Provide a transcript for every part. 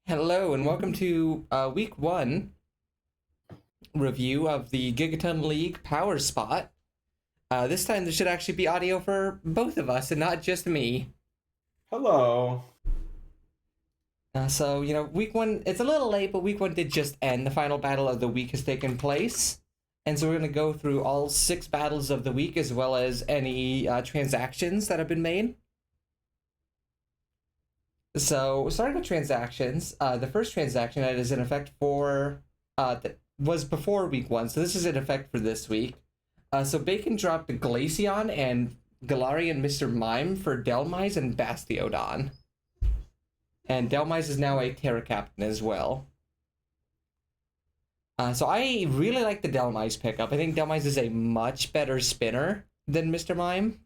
Hello and welcome to week one review of the Gigaton League Power Spot. This time there should actually be audio for both of us and not just me. Hello. Week one, it's a little late, but week one did just end. The final battle of the week has taken place. And so we're going to go through all 6 battles of the week as well as any transactions that have been made. So, starting with transactions, the first transaction that is in effect that was before week one, so this is in effect for this week. So Bacon dropped Glaceon and Galarian Mr. Mime for Delmise and Bastiodon. And Delmise is now a Terra Captain as well. So I really like the Delmise pickup. I think Delmise is a much better spinner than Mr. Mime.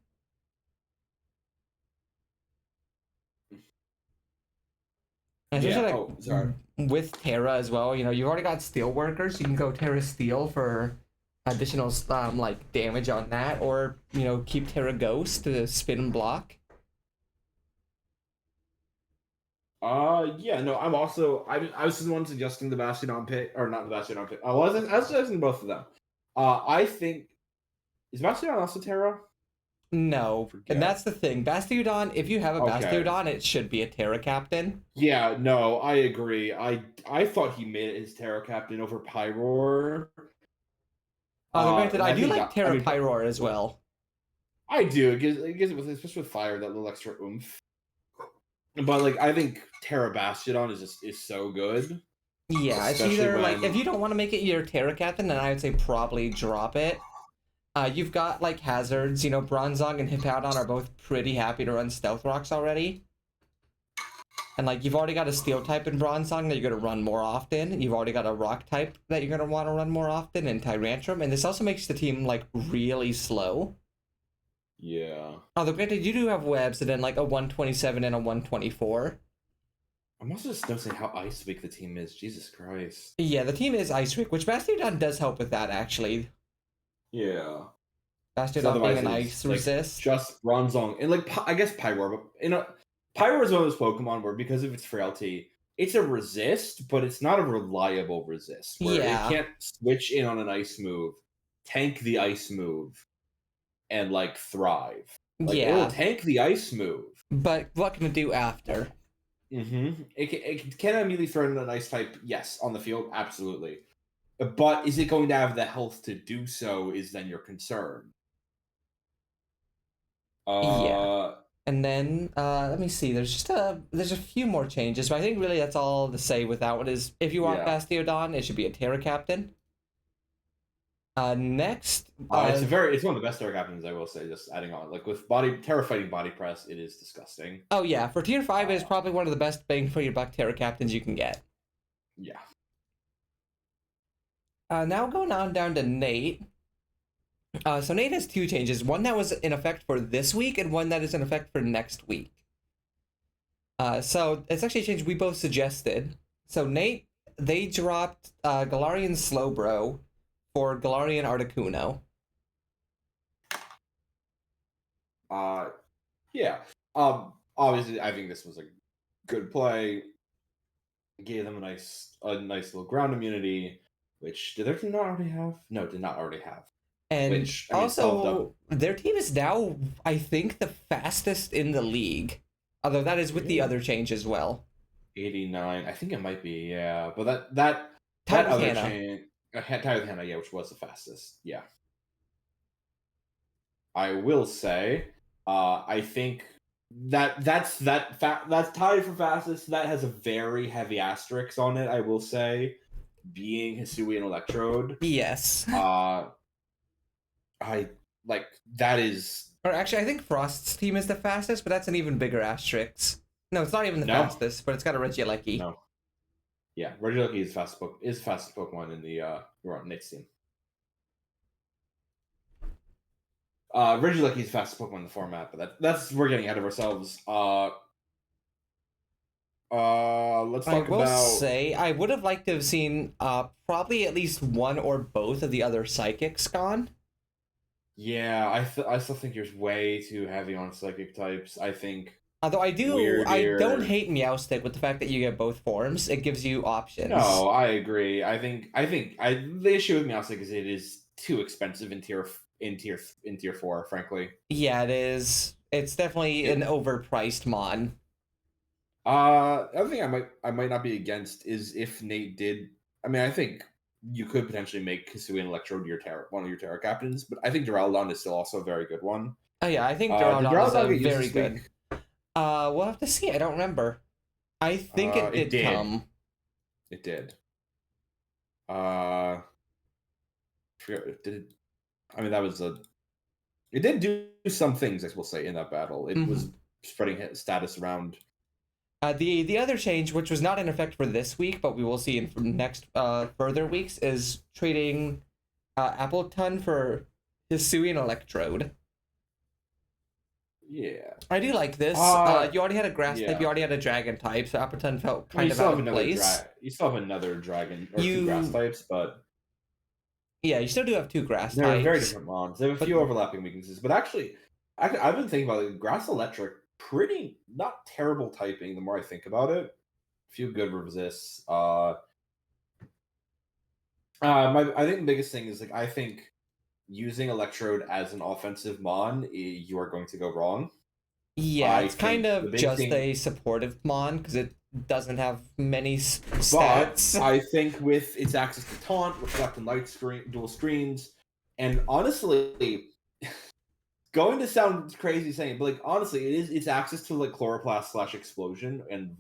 And especially Sorry. with Terra as well. You've already got Steel Workers. You can go Terra Steel for additional damage on that, or keep Terra Ghost to spin and block. Yeah, no, I was the one suggesting the Bastiodon pick, or not the Bastiodon pick. I was suggesting both of them. I think is Bastiodon also Terra? No, and that's the thing. Bastiodon, if you have a Bastiodon, it should be a Terra Captain. Yeah, no, I agree. I thought he made it his Terra Captain over Pyroar. Granted, I do like Terra Pyroar as well. I do. It gives it especially with fire, that little extra oomph. But I think Terra Bastiodon is so good. Yeah, it's either if you don't want to make it your Terra Captain, then I would say probably drop it. You've got hazards, Bronzong and Hippowdon are both pretty happy to run Stealth Rocks already. And you've already got a Steel type in Bronzong that you're gonna run more often. You've already got a Rock type that you're gonna want to run more often in Tyrantrum, and this also makes the team really slow. Yeah. Although granted, you do have webs and then a 127 and a 124. I'm also just noticing how Ice Weak the team is. Jesus Christ. Yeah, the team is Ice Weak, which Bastiodon does help with that actually. Yeah. Bastiodon being an ice resist. Just Bronzong. And I guess Pyroar, but Pyroar is one of those Pokemon where because of its frailty, it's a resist, but it's not a reliable resist. Where it can't switch in on an ice move, tank the ice move, and thrive. It'll tank the ice move. But what can it do after? It can immediately throw in an ice type, yes, on the field, absolutely. But is it going to have the health to do so is then your concern. Yeah. And then let me see. There's a few more changes, but I think really that's all to say with that one is if you want Bastiodon, it should be a Terra Captain. Next, it's one of the best Terra Captains, I will say. Just adding on, with Terra Fighting Body Press, it is disgusting. Oh yeah, for Tier 5, it is probably one of the best bang for your buck Terra Captains you can get. Yeah. Now going on down to Nate. So Nate has 2 changes. One that was in effect for this week, and one that is in effect for next week. So it's actually a change we both suggested. So Nate, they dropped Galarian Slowbro for Galarian Articuno. Yeah. Obviously, I think this was a good play. Gave them a nice little ground immunity, which did their team not already have? No, did not already have. And also, their team is now, I think, the fastest in the league. Although that is with the other change as well. 89. I think it might be, yeah. But that other change, Hannah, yeah, which was the fastest. Yeah. I will say, I think that's tied for fastest. That has a very heavy asterisk on it, I will say, being Hisui and Electrode. Yes. That is. Or actually, I think Frost's team is the fastest, but that's an even bigger asterisk. No, it's not even the fastest, but it's got a Regieleki. No. Yeah, Regieleki is fastest Pokemon in the Nate's team. Regieleki is the fastest Pokemon in the format, but we're getting ahead of ourselves. Let's talk about. I will say I would have liked to have seen probably at least one or both of the other Psychics gone. Yeah, I still think you're way too heavy on Psychic types. I think Although I don't Weird. hate Meowstic with the fact that you get both forms. It gives you options. No, I agree. The issue with Meowstic is it is too expensive in tier 4, frankly. Yeah, it is. It's definitely an overpriced mon. Other thing I might not be against is if Nate did. I mean, I think you could potentially make Hisui and Electrode one of your Terra captains, but I think Duraludon is still also a very good one. Oh yeah, I think Did Duraludon is Duraludon a get used very this week? good. We'll have to see. I don't remember. I think it It did did. come. It did. Uh, did it? I mean, that was a. It did do some things, I will say, in that battle. It was spreading status around. The other change, which was not in effect for this week, but we will see in next further weeks, is trading Appleton for Hisui and Electrode. Yeah, I do like this. You already had a grass type, you already had a dragon type, so Appleton felt kind of out of place. You still have another dragon or two grass types, but yeah, you still do have two grass they're types. very different mons. They have a few overlapping weaknesses, but actually, I've been thinking about it. Grass electric, pretty not terrible typing. The more I think about it, a few good resists. I think the biggest thing is I think using Electrode as an offensive mon, you are going to go wrong. Yeah, it's kind of just a supportive mon because it doesn't have many stats. But I think with its access to taunt, reflect and light screen, dual screens, and honestly, going to sound crazy saying, but honestly, it's access to chloroplast / explosion and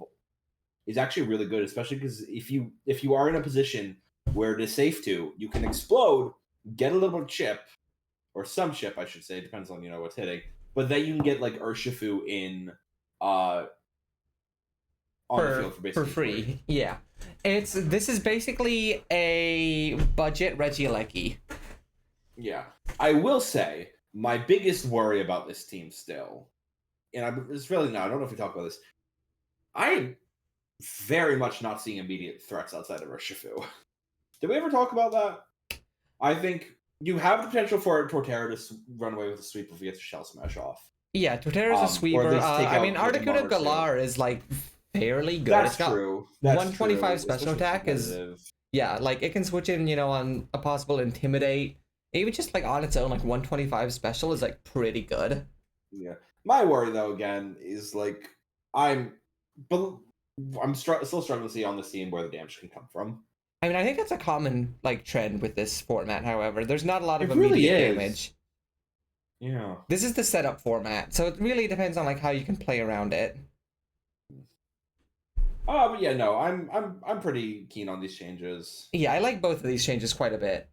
is actually really good, especially because if you are in a position where it is safe to, you can explode, get a little bit of chip, or some chip, I should say, it depends on what's hitting. But then you can get Urshifu in on the field for free. Yeah, this is basically a budget Regieleki. Yeah, I will say my biggest worry about this team still, and it's really not. I don't know if we talk about this. I am very much not seeing immediate threats outside of Urshifu. Did we ever talk about that? I think you have the potential for Torterra to run away with a sweep if we get the Shell Smash off. Yeah, Torterra's a sweeper. I mean, Articuno Galar is fairly good. That's true. That's 125 true. special attack is it can switch in on a possible Intimidate. Even just on its own, 125 special is pretty good. Yeah. My worry though again is I'm still struggling to see on this team where the damage can come from. I mean, I think that's a common trend with this format. However, there's not a lot of immediate damage. Yeah. This is the setup format, so it really depends on how you can play around it. But yeah, no, I'm pretty keen on these changes. Yeah, I like both of these changes quite a bit.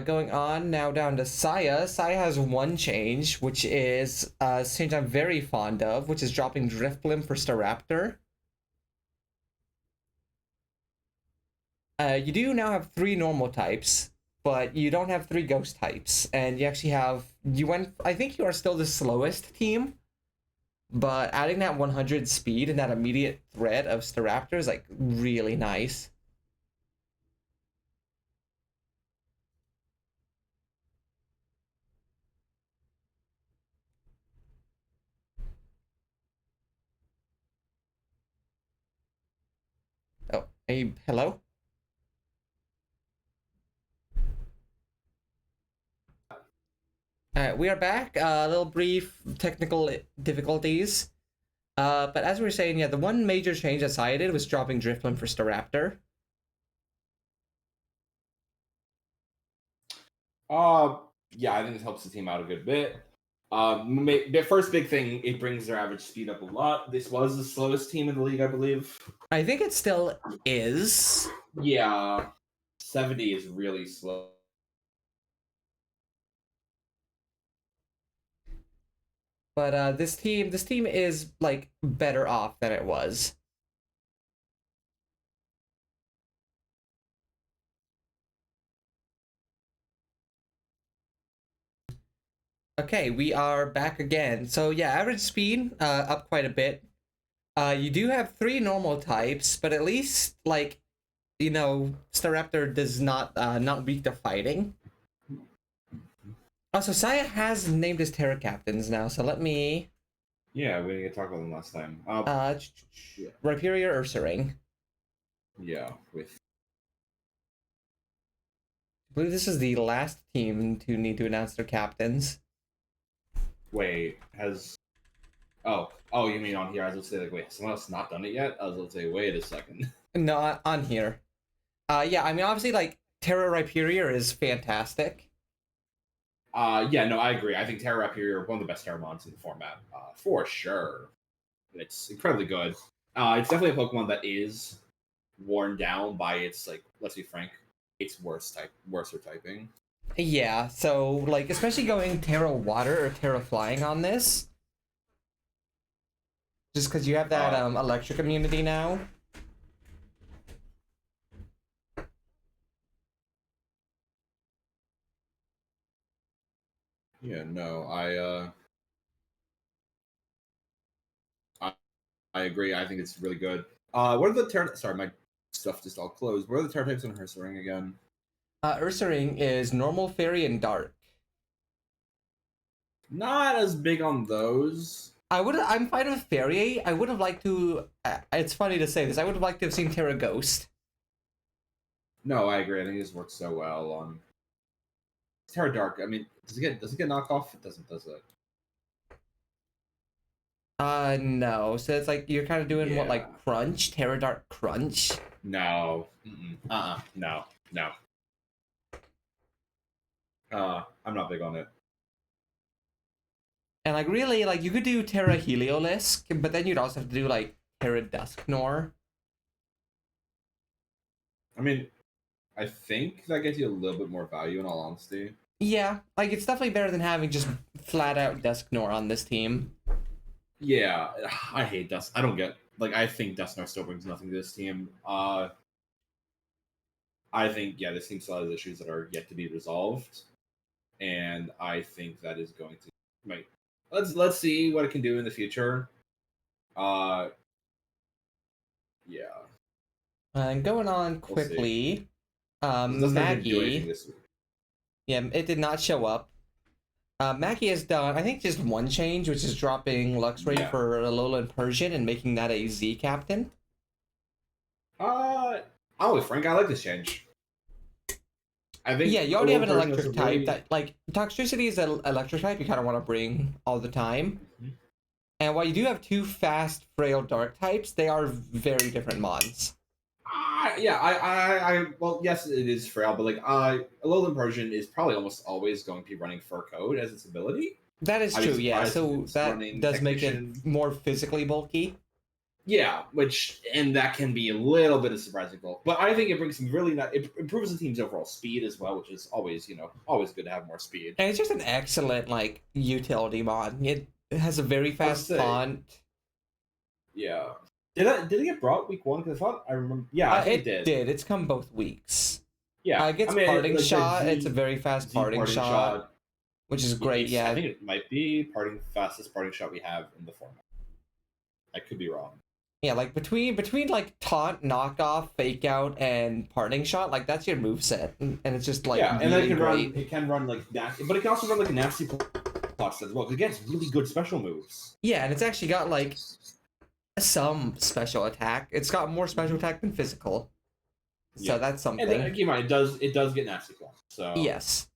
Going on now down to Saya. Saya has one change, which is a change I'm very fond of, which is dropping Drifblim for Staraptor. You do now have 3 normal types, but you don't have 3 ghost types, and you actually have I think you are still the slowest team, but adding that 100 speed and that immediate threat of Staraptor is really nice. Oh, hey, hello? Alright, we are back. A little brief technical difficulties. But as we were saying, yeah, the one major change that Saya did was dropping Drifblim for Staraptor. Yeah, I think this helps the team out a good bit. The first big thing, it brings their average speed up a lot. This was the slowest team in the league, I believe. I think it still is. Yeah, 70 is really slow. But this team is better off than it was. Okay, we are back again. So yeah, average speed up quite a bit. You do have 3 normal types, but at least Staraptor does not weak to fighting. Also, Saya has named his Terra captains now, so let me Yeah, we didn't get to talk about them last time. Yeah. Rhyperior Ursaring. Yeah, with. I believe this is the last team to need to announce their captains. Wait, has. Oh, you mean on here? I was gonna say like, wait, someone else not done it yet? I was gonna say, wait a second. No, on here. Yeah, I mean, obviously, like, Terra Rhyperior is fantastic. Yeah, no, I agree. I think Terra Rhyperior, one of the best Terramons in the format, for sure. It's incredibly good. It's definitely a Pokemon that is worn down by its, like, let's be frank, its worser typing. Yeah, so, like, especially going Terra Water or Terra Flying on this. Just because you have that electric immunity now. Yeah, no, I agree. I think it's really good. What are the Terra? Sorry, my stuff just all closed. What are the Terra types on Ursaring again? Ursaring is normal, fairy, and dark. Not as big on those. I'm fine with fairy. I would have liked to. It's funny to say this. I would have liked to have seen Terra Ghost. No, I agree. I think this works so well on Terra Dark. I mean, does it get knocked off? It doesn't, does it? No. So it's like you're kind of doing what, Yeah. like Crunch, Terra Dark Crunch? No. No. No. I'm not big on it. And like really, like you could do Terra Heliolisk, but then you'd also have to do like Terra Dusknoir. I mean, I think that gets you a little bit more value in all honesty. Yeah, like it's definitely better than having just flat out Dusknoir on this team. Yeah, I hate Dusk. I don't get like I think Dusknoir still brings nothing to this team. I think this team still has issues that are yet to be resolved, and I think that is going to like let's see what it can do in the future. Uh, yeah. And going on quickly, Maggie. This week. Yeah, it did not show up. Maggie has done, I think, just one change, which is dropping Luxray for Alolan Persian and making that a Z captain. I'll be frank, I like this change. I think you already have an electric type that, like, Toxtricity is an electric type you kind of want to bring all the time. Mm-hmm. And while you do have two fast, frail dark types, they are very different mons. Well, yes, it is frail, but like, Alolan Persian is probably almost always going to be running Fur Code as its ability. That is true, yeah. So that does make it more physically bulky. Yeah, and that can be a little bit of surprising bulk, but I think it brings some really nice. It improves the team's overall speed as well, which is always good to have more speed. And it's just an excellent like utility mod. It has a very fast font. Yeah. Did it get brought week 1? Because I thought I remember. Yeah, it did. It's come both weeks. Yeah, it gets parting shot. It's a very fast parting shot, which is great. Yeah, I think it might be fastest parting shot we have in the format. I could be wrong. Yeah, like between like taunt, knockoff, fake out, and parting shot, like that's your moveset, and it's just like and then it can run like that, but it can also run like a nasty plus as well. Because again, it's really good special moves. Yeah, and it's actually got like some special attack. It's got more special attack than physical, so that's something. And then, keep in mind, it does get nasty claw. So yes.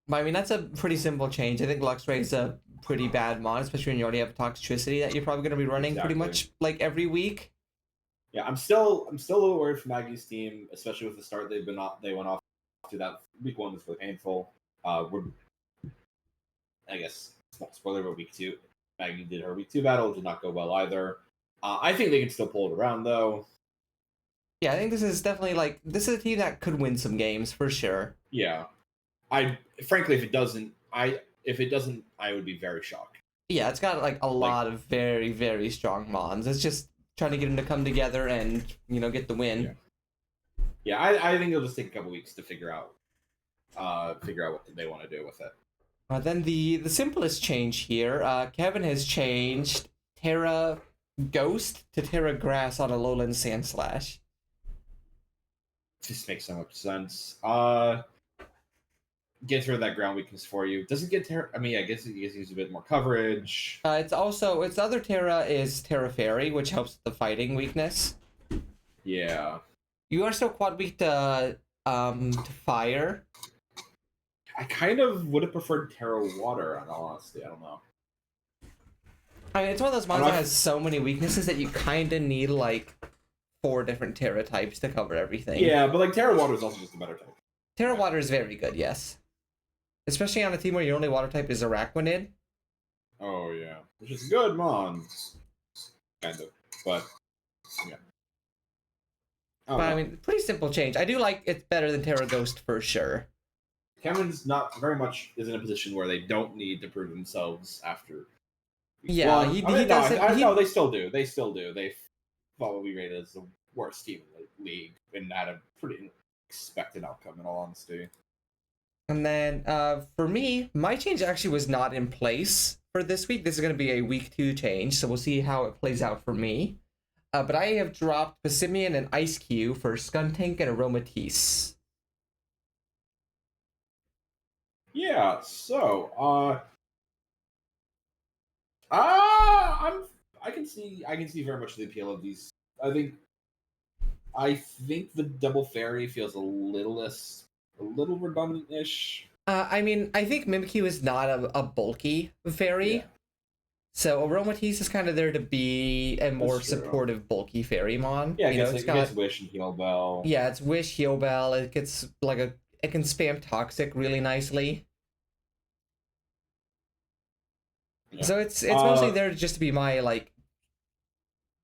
But I mean, that's a pretty simple change. I think Luxray is a pretty bad mod, especially when you already have Toxtricity that you're probably going to be running pretty much like every week. Yeah, I'm still a little worried for Maggie's team, especially with the start they went off to. That week 1 was really painful. I guess small spoiler, but week 2, Maggie did her week 2 battle, did not go well either. I think they can still pull it around though. Yeah, I think this is definitely this is a team that could win some games for sure. Yeah. Frankly, if it doesn't, I would be very shocked. Yeah, it's got like a lot of very, very strong mons. It's just trying to get them to come together and get the win. Yeah, I think it'll just take a couple weeks to figure out what they want to do with it. Then the simplest change here, Kevin has changed Terra Ghost to Terra Grass on Alolan Sandslash. This makes so much sense. gets rid of that ground weakness for you. Doesn't get Terra. I mean, I guess it gives a bit more coverage. It's also its other Terra is Terra Fairy, which helps the fighting weakness. Yeah. You are still quad weak to fire. I kind of would have preferred Terra Water, in all honesty. I don't know. I mean, it's one of those mons that has so many weaknesses that you kind of need, like, 4 different Terra types to cover everything. Yeah, but, like, Terra Water is also just a better type. Terra Water is very good, yes. Especially on a team where your only water type is Araquanid. Oh, yeah. Which is good, mon. Kind of. But, yeah. But, I mean, pretty simple change. I do like it's better than Terra Ghost for sure. Kevin's not very much is in a position where they don't need to prove themselves after. Yeah, he doesn't. No, they still do. They still do. They probably rated as the worst team in the league and had a pretty expected outcome, in all honesty. And then for me, my change actually was not in place for this week. This is going to be a week 2 change, so we'll see how it plays out for me. But I have dropped Passimian and Ice Cube for Skuntank and Aromatisse. Yeah, so I can see very much the appeal of these. I think the double fairy feels a little redundant-ish. I mean, I think Mimikyu is not a bulky fairy. Yeah. So Aromatisse is kind of there to be a more supportive, bulky fairy mon. Yeah, it gets Wish and Heal Bell. Yeah, it's Wish, Heal Bell. It gets it can spam Toxic really nicely. Yeah. So it's mostly there just to be my, like,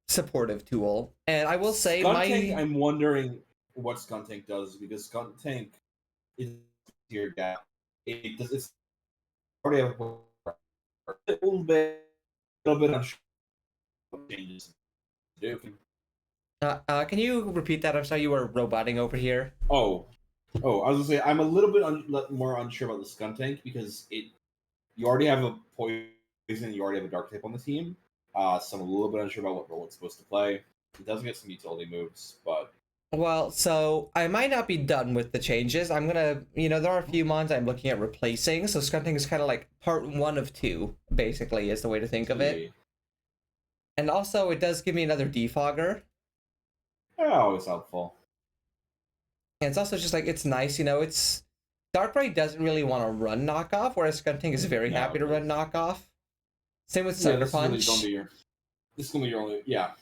supportive tool. And I will say Skuntank, I'm wondering what Skuntank does, because Skuntank is your gap. It's already a little bit unsure what changes to do. Can you repeat that? I'm sorry, you were roboting over here. Oh, I was gonna say I'm a little bit more unsure about the Skuntank because you already have a poison, you already have a dark type on the team. So I'm a little bit unsure about what role it's supposed to play. It does get some utility moves, but... Well, so I might not be done with the changes. I'm gonna, there are a few mons I'm looking at replacing, so Skuntank is kind of like part 1 of 2, basically, is the way to think of it. And also, it does give me another defogger. Yeah, always helpful. And it's also just like, it's nice, it's... Darkrai doesn't really want to run knockoff, whereas Skuntank is very happy to run knockoff. Same with Thunder Punch. This is gonna be your only. Yeah.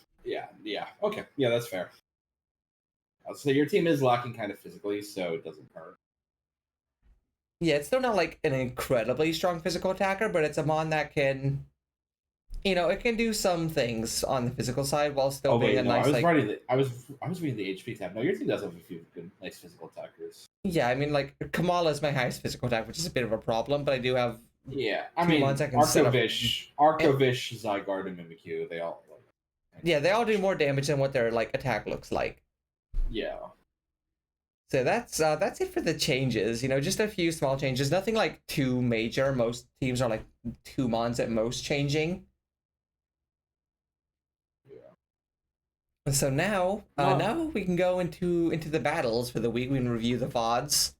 Okay. Yeah, that's fair. I'll say your team is lacking kind of physically, so it doesn't hurt. Yeah, it's still not like an incredibly strong physical attacker, but it's a mon that can, it can do some things on the physical side while still being a nice. I was reading the HP tab. No, your team does have a few good, nice physical attackers. Yeah, I mean, like, Kamala is my highest physical attack, which is a bit of a problem, but I do have. Yeah, I mean, Arcovish, Zygarde, and Mimikyu, they all... Yeah, they all do more damage than what their, like, attack looks like. Yeah. So that's it for the changes, just a few small changes. Nothing, like, too major. Most teams are, like, 2 mons at most changing. Yeah. So now we can go into the battles for the week. We can review the VODs.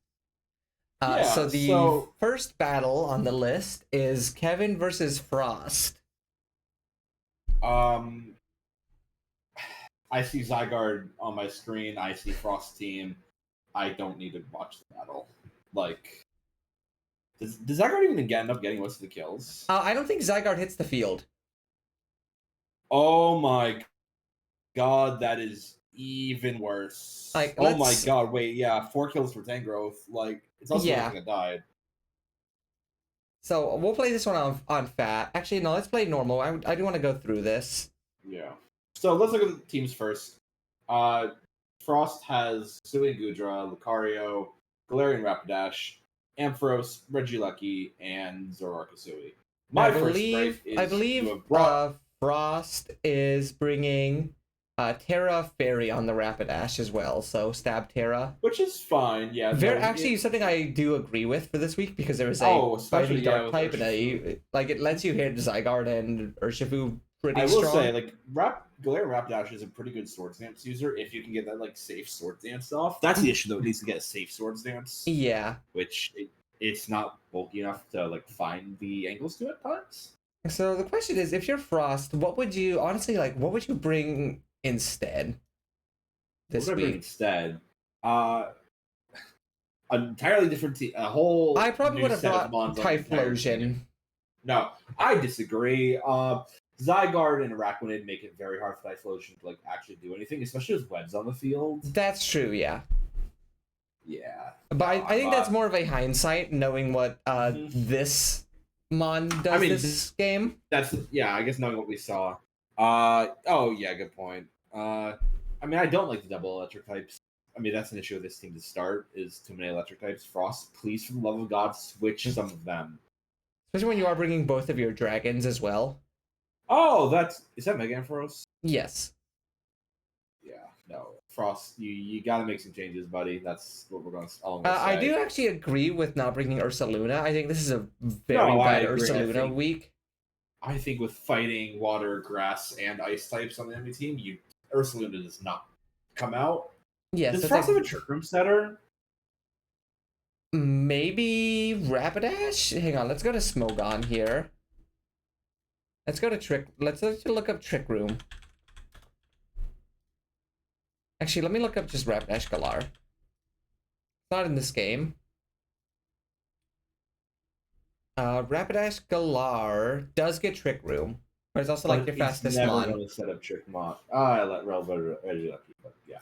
So the first battle on the list is Kevin versus Frost. I see Zygarde on my screen. I see Frost team. I don't need to watch the battle. Like, does Zygarde even end up getting most of the kills? I don't think Zygarde hits the field. Oh my god, that is even worse. Like, oh my god, wait, yeah, 4 kills for Tangrowth. Like, it's also something that died. So we'll play this one on fat. Actually, no, let's play normal. I do want to go through this. Yeah. So let's look at the teams first. Frost has Sui and Gudra, Lucario, Galarian Rapidash, Ampharos, Regieleki, and Zoroark-Kasui. I believe Frost is bringing Terra Fairy on the Rapidash as well, so Stab Terra. Which is fine, yeah. Actually, something I do agree with for this week, because there is a fighting dark type, and it lets you hit Zygarde and Urshifu pretty strong. I will say, like, Galarian Rapidash is a pretty good Swords Dance user if you can get that, like, safe Swords Dance off. That's the issue, though. It needs to get a safe Swords Dance. Yeah. Which it's not bulky enough to like find the angles to it at times. So the question is, if you're Frost, what would you honestly like? What would you bring instead this what would I bring week? instead? An entirely different team, a whole I probably new would have set of brought mons on the entire team. Typhlosion. No, I disagree. Zygarde and Araquanid make it very hard for Typhlosion to like actually do anything, especially with webs on the field. That's true, yeah. Yeah. But I think that's more of a hindsight, knowing what this mon does this game. That's I guess knowing what we saw. Oh yeah, good point. I mean, I don't like the double electric types. I mean, that's an issue with this team to start, is too many electric types. Frost, please, for the love of God, switch some of them. Especially when you are bringing both of your dragons as well. Oh, is that Mega Ampharos? Yes. Yeah, no. Frost, you gotta make some changes, buddy. That's what we're going to say. I do actually agree with not bringing Ursaluna. I think this is a very bad Ursaluna week. I think with fighting water, grass, and ice types on the enemy team, Ursaluna does not come out. Yes. Does Frost have a Trick Room setter? Maybe Rapidash? Hang on, let's go to Smogon here. Let's go to Trick. Let's look up Trick Room. Actually, let me look up just Rapidash Galar. It's not in this game. Rapidash Galar does get Trick Room, but it's also like your fastest never mon. Going to set up Trick Mon. I let Relva edge it up, but yeah.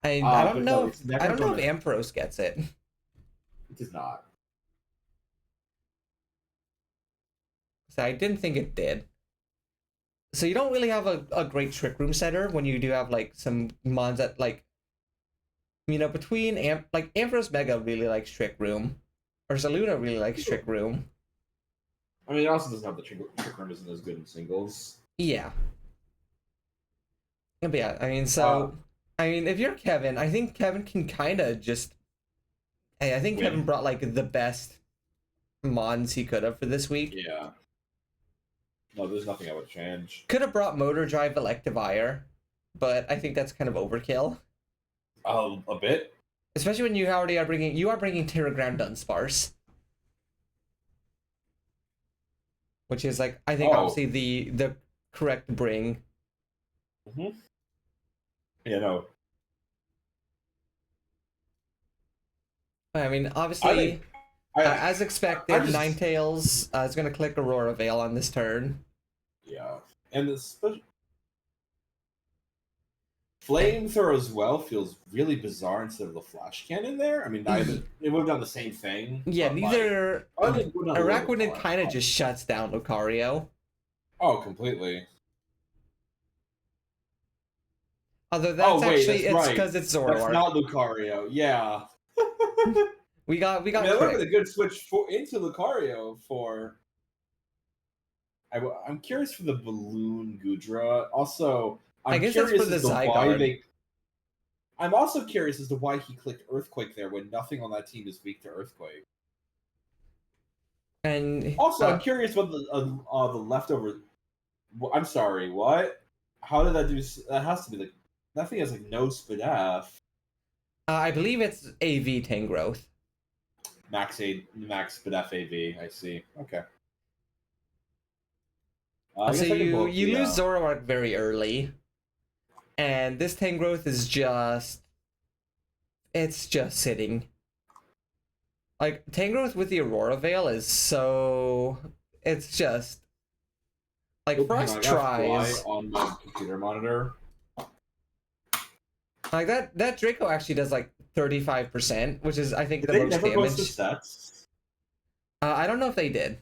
I don't know. If Ampharos gets it. It does not. So I didn't think it did. So you don't really have a great Trick Room setter when you do have like some mons that like, you know, between Ampharos Mega really likes Trick Room, or Saluna really likes Trick Room. I mean, it also doesn't have the Trick Room isn't as good in singles. Yeah. But yeah, I mean, so I mean, if you're Kevin, I think Kevin can kind of just. Hey, I think Kevin brought like the best mons he could have for this week. Yeah. No, there's nothing I would change. Could have brought Motor Drive Electivire, but I think that's kind of overkill. A bit. Especially when you already are bringing Terragram Dunsparce, which is like I think obviously the correct bring. Mm-hmm. Yeah, no. I mean, obviously, as expected, Ninetales is going to click Aurora Veil on this turn. Yeah, and this Flamethrower as well feels really bizarre instead of the Flash Cannon there. I mean, neither it would have done the same thing. Yeah, neither. Araquanid kind of just shuts down Lucario. Oh, completely. Although it's because it's Zoroark. That's not Lucario. Yeah. we got. I mean, that would have been a good switch into Lucario for. I'm curious for the Balloon Gudra. Also, I'm curious as to why I'm also curious as to why he clicked Earthquake there when nothing on that team is weak to Earthquake. And also, I'm curious about the leftover. I'm sorry, what? How did that do? That has to be like that thing has like no Spadaf. I believe it's AV Tangrowth. Max Spadaf AV. I see. Okay. So you lose Zoroark very early, and this Tangrowth is just sitting. Like Tangrowth with the Aurora Veil is so it's just like Frost tries on my computer monitor. Like that Draco actually does like 35%, which is I think the most damage. Post the stats? I don't know if they did.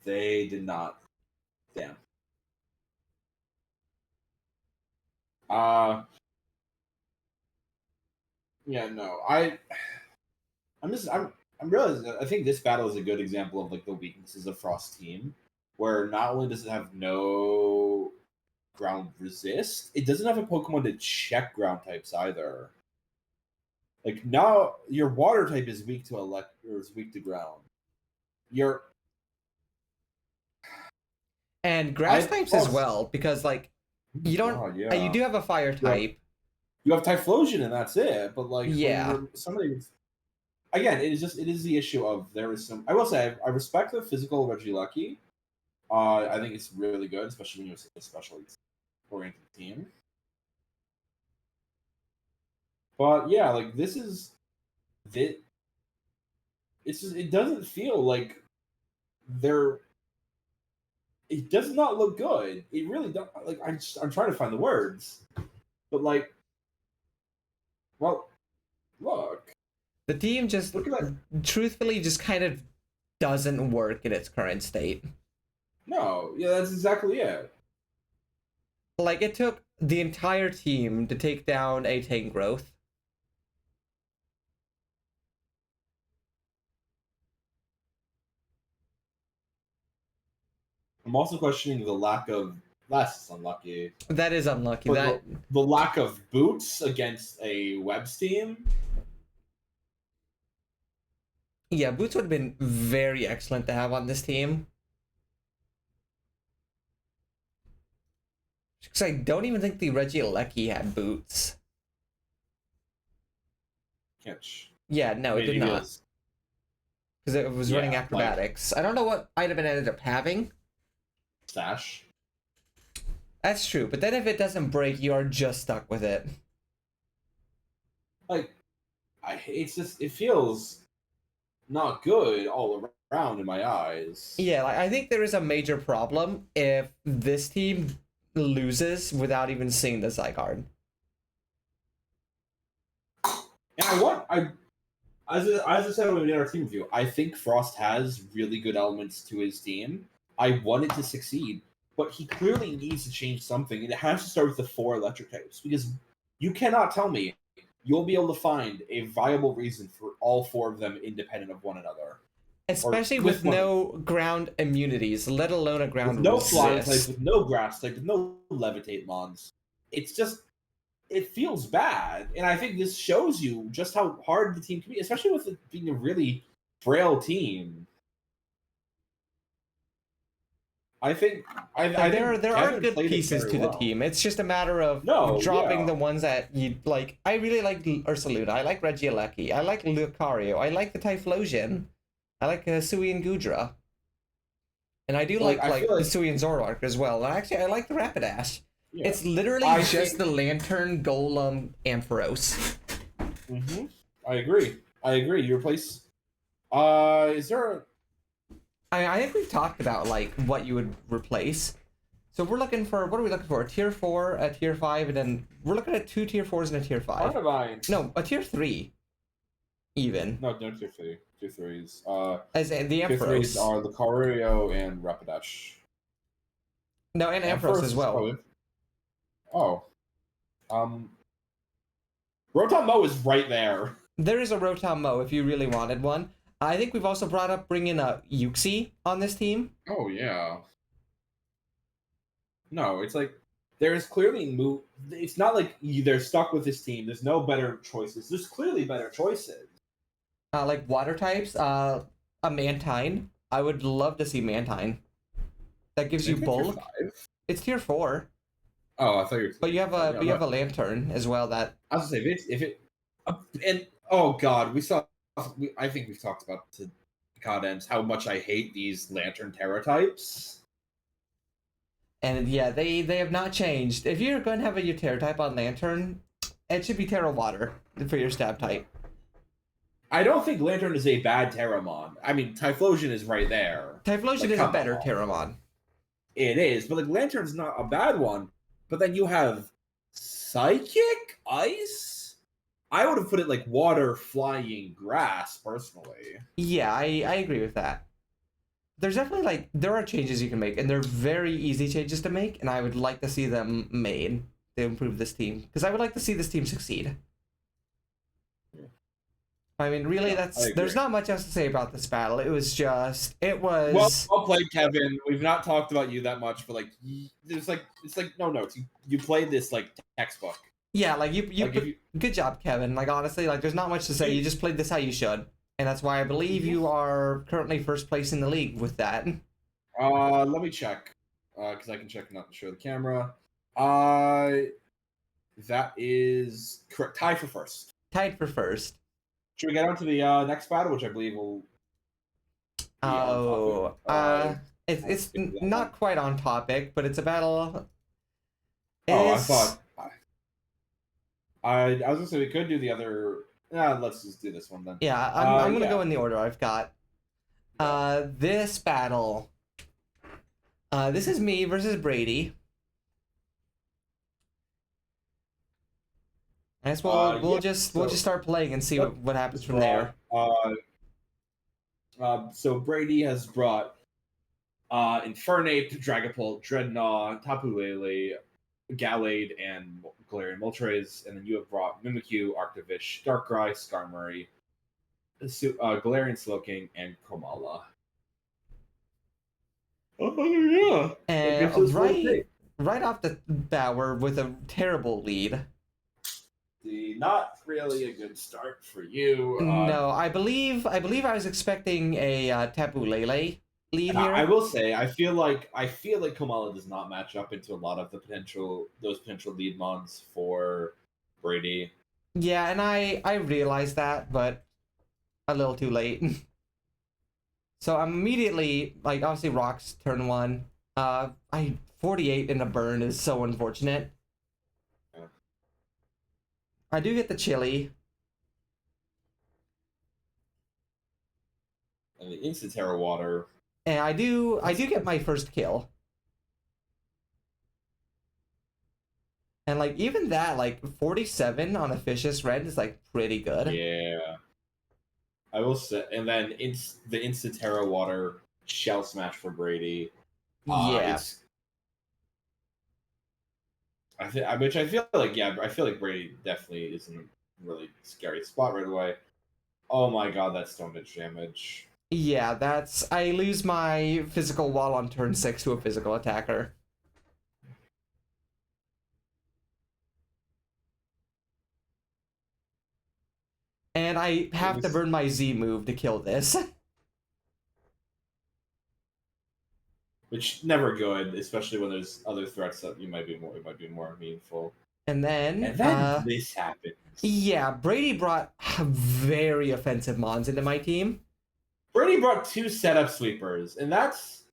They did not. Damn. Yeah, no. I'm realizing I think this battle is a good example of like the weaknesses of Frost's team, where not only does it have no ground resist, it doesn't have a Pokemon to check ground types either. Like now your water type is weak to weak to ground. And grass types as well, because like you don't you do have a fire type. You have Typhlosion and that's it, but like again, it is the issue of there is some. I will say I respect the physical Regieleki. I think it's really good, especially when you're a special oriented team. But yeah, like this is it. It's just, it doesn't feel like they're. It does not look good. It really don't. Like I'm trying to find the words, but like, well, look. The team just, Look at that. truthfully, just kind of doesn't work in its current state. No, yeah, that's exactly it. Like, it took the entire team to take down a tank growth. I'm also questioning the lack of. That's unlucky. That is unlucky. But the lack of boots against a Webs team. Yeah, boots would have been very excellent to have on this team. Because I don't even think the Regieleki had boots. Catch. Yeah, no, it did not. Because it was running acrobatics. Like, I don't know what item it ended up having. Stash. That's true, but then if it doesn't break, you are just stuck with it. Like, it's just, it feels not good all around in my eyes. Yeah, like, I think there is a major problem if this team loses without even seeing the Zygarde. And as I said when we did our team review, I think Frost has really good elements to his team. I want it to succeed, but he clearly needs to change something, and it has to start with the 4 electric types, because you cannot tell me you'll be able to find a viable reason for all 4 of them independent of one another. Especially with no ground immunities, let alone a ground with no resist. flying type, with no grass type, with no levitate mons. It's just, it feels bad, and I think this shows you just how hard the team can be, especially with it being a really frail team. I think there are good pieces to the team. It's just a matter of dropping the ones that you like. I really like Ursaluna. I like Regieleki. I like Lucario. I like the Typhlosion. I like Sui and Gudra. And I do like the Sui and Zoroark as well. And actually, I like the Rapidash. Yeah. It's literally just the Lantern, Golem, Ampharos. Mm-hmm. I agree. You replace. Is there a... I think we've talked about like what you would replace. So we're looking for, what are we looking for? A tier 4, a tier 5, and then we're looking at 2 tier 4s and a tier 5. No, a tier 3. Even. No tier 3. Tier 3s. As in the Ampharos. Tier 3s are Lucario and Rapidash. No, and Ampharos as well. Rotom Mow is right there. There is a Rotom Mow if you really wanted one. I think we've also brought up bringing a Uxie on this team. Oh, yeah. No, it's like, there's clearly it's not like they're stuck with this team. There's no better choices. There's clearly better choices. Like water types, a Mantine. I would love to see Mantine. That gives you bulk. It's tier 4. Oh, I thought you were... But you have a Lantern as well that... I was gonna say, if it... And, oh god, I think we've talked about to God ends how much I hate these Lantern Terra types. And yeah, they have not changed. If you're going to have a Terra type on Lantern, it should be Terra Water for your stab type. I don't think Lantern is a bad Terramon. I mean, Typhlosion is right there. Typhlosion is a better Terramon. It is, but like Lantern's not a bad one. But then you have Psychic? Ice? I would have put it like Water, Flying, Grass, personally. Yeah, I agree with that. There's definitely, like, there are changes you can make, and they're very easy changes to make, and I would like to see them made to improve this team. Because I would like to see this team succeed. I mean, really, there's not much else to say about this battle. It was well played, Kevin. We've not talked about you that much, but like, it's like no notes. You played this like textbook. Yeah, like good job, Kevin. Like honestly, like there's not much to say. You just played this how you should, and that's why I believe you are currently first place in the league with that. Let me check, because I can check and not show the camera. That is correct. Tied for first. Should we get on to the next battle, which I believe will be on Oh, topic? it's not quite on topic, but it's a battle. Oh, I thought I was gonna say we could do the other. Let's just do this one then. Yeah, I'm gonna yeah. go in the order I've got. This battle. This is me versus Brady. I guess we'll just start playing and see what happens from there. So Brady has brought Infernape, Dragapult, Dreadnought, Tapu Lele, Gallade, and Galarian Moltres, and then you have brought Mimikyu, Arctovish, Darkrai, Skarmory, Galarian Slowking, and Komala. Oh yeah! And right off the bat, we're with a terrible lead. Not really a good start for you. No, I believe I was expecting a Tapu Lele lead here. I will say, I feel like Komala does not match up into a lot of those potential lead mons for Brady. Yeah, and I realized that, but a little too late. So I'm immediately like, obviously rocks turn 1. I 48 in a burn is so unfortunate. Yeah. I do get the chili. And the instant Terra Water. And I do get my first kill. And like even that, like 47 on a Fishious Red is like pretty good. Yeah. I will say, and then the instant Terra Water Shell Smash for Brady. Yeah. Which I feel like Brady definitely is in a really scary spot right away. Oh my god, that's so much damage. Yeah, I lose my physical wall on turn 6 to a physical attacker. And I have to burn my Z move to kill this. Which never good, especially when there's other threats that might be more meaningful. And then this happens. Yeah, Brady brought very offensive mons into my team. Brady brought 2 setup sweepers, and that's,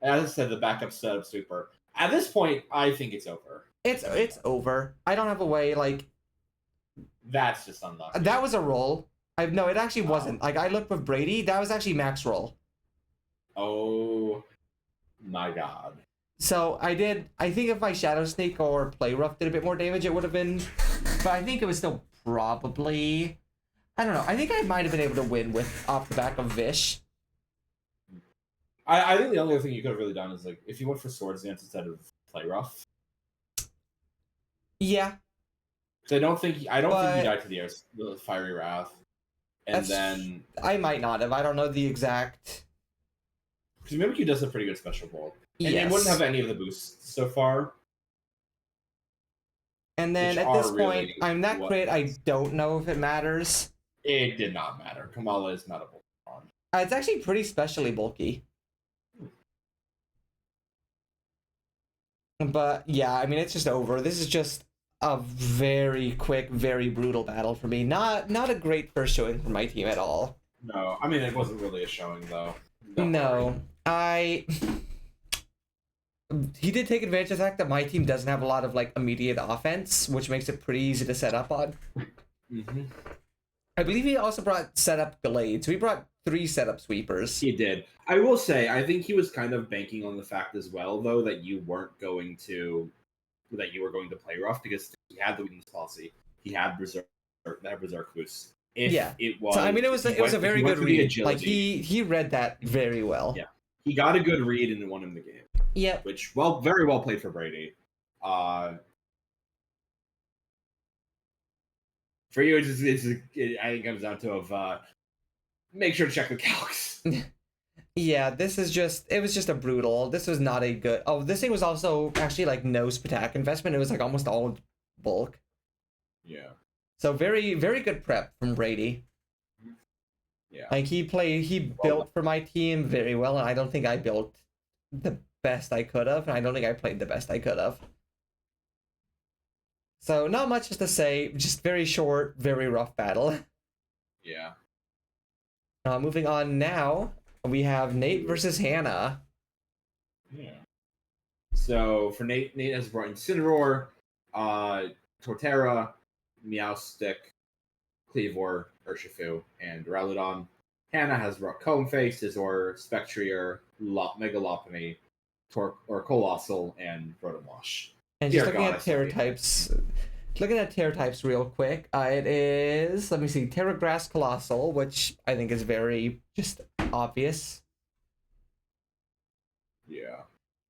as I said, the backup setup sweeper. At this point, I think it's over. It's over. I don't have a way, like... That's just unlucky. That was a roll. No, it actually wasn't. Like, I looked with Brady, that was actually max roll. Oh my god. So I think if my Shadow Snake or Play Rough did a bit more damage, it would have been... But I think it was still probably... I don't know. I think I might have been able to win off the back of Vish. I think the only other thing you could have really done is, like, if you went for Swords Dance instead of Play Rough. Yeah. So I don't think you died to the Fiery Wrath. And then... I might not have. I don't know the exact... Because Mimikyu does a pretty good special bolt. And it wouldn't have any of the boosts so far. And then at this point, I'm that crit, I don't know if it matters. It did not matter. Komala is not a bulky mon. It's actually pretty specially bulky. But yeah, I mean, it's just over. This is just a very quick, very brutal battle for me. Not a great first showing for my team at all. No, I mean, it wasn't really a showing, though. No, he did take advantage of the fact that my team doesn't have a lot of like immediate offense, which makes it pretty easy to set up on. Mm-hmm. I believe he also brought setup Gallade, so he brought 3 setup sweepers. He did. I will say, I think he was kind of banking on the fact as well, though, that you were going to play rough because he had the weakness policy. He had Berserk boost. It was. So, I mean, it was a very good read. Like he read that very well. Yeah, he got a good read and won him the game. Yeah, which very well played for Brady. For you, I think it comes down to make sure to check the calcs. Yeah, it was just a brutal. This was not a good. Oh, this thing was also actually like no Spatak investment. It was like almost all bulk. Yeah. So very, very good prep from Brady. Yeah. Like he built for my team very well, and I don't think I built the best I could have, and I don't think I played the best I could have. So not much to say, just very short, very rough battle. Yeah. Moving on now, we have Nate versus Hannah. Yeah. So for Nate has brought Incineroar, Torterra, Meowstic, Cleavor, Urshifu, and Duraludon. Hannah has brought Coneface, Scizor, Spectrier, Mega Lopunny, Colossal, and Rotom-Wash. And just looking at Terra types, real quick, it is, let me see, Terra Grass Colossal, which I think is very just obvious. Yeah.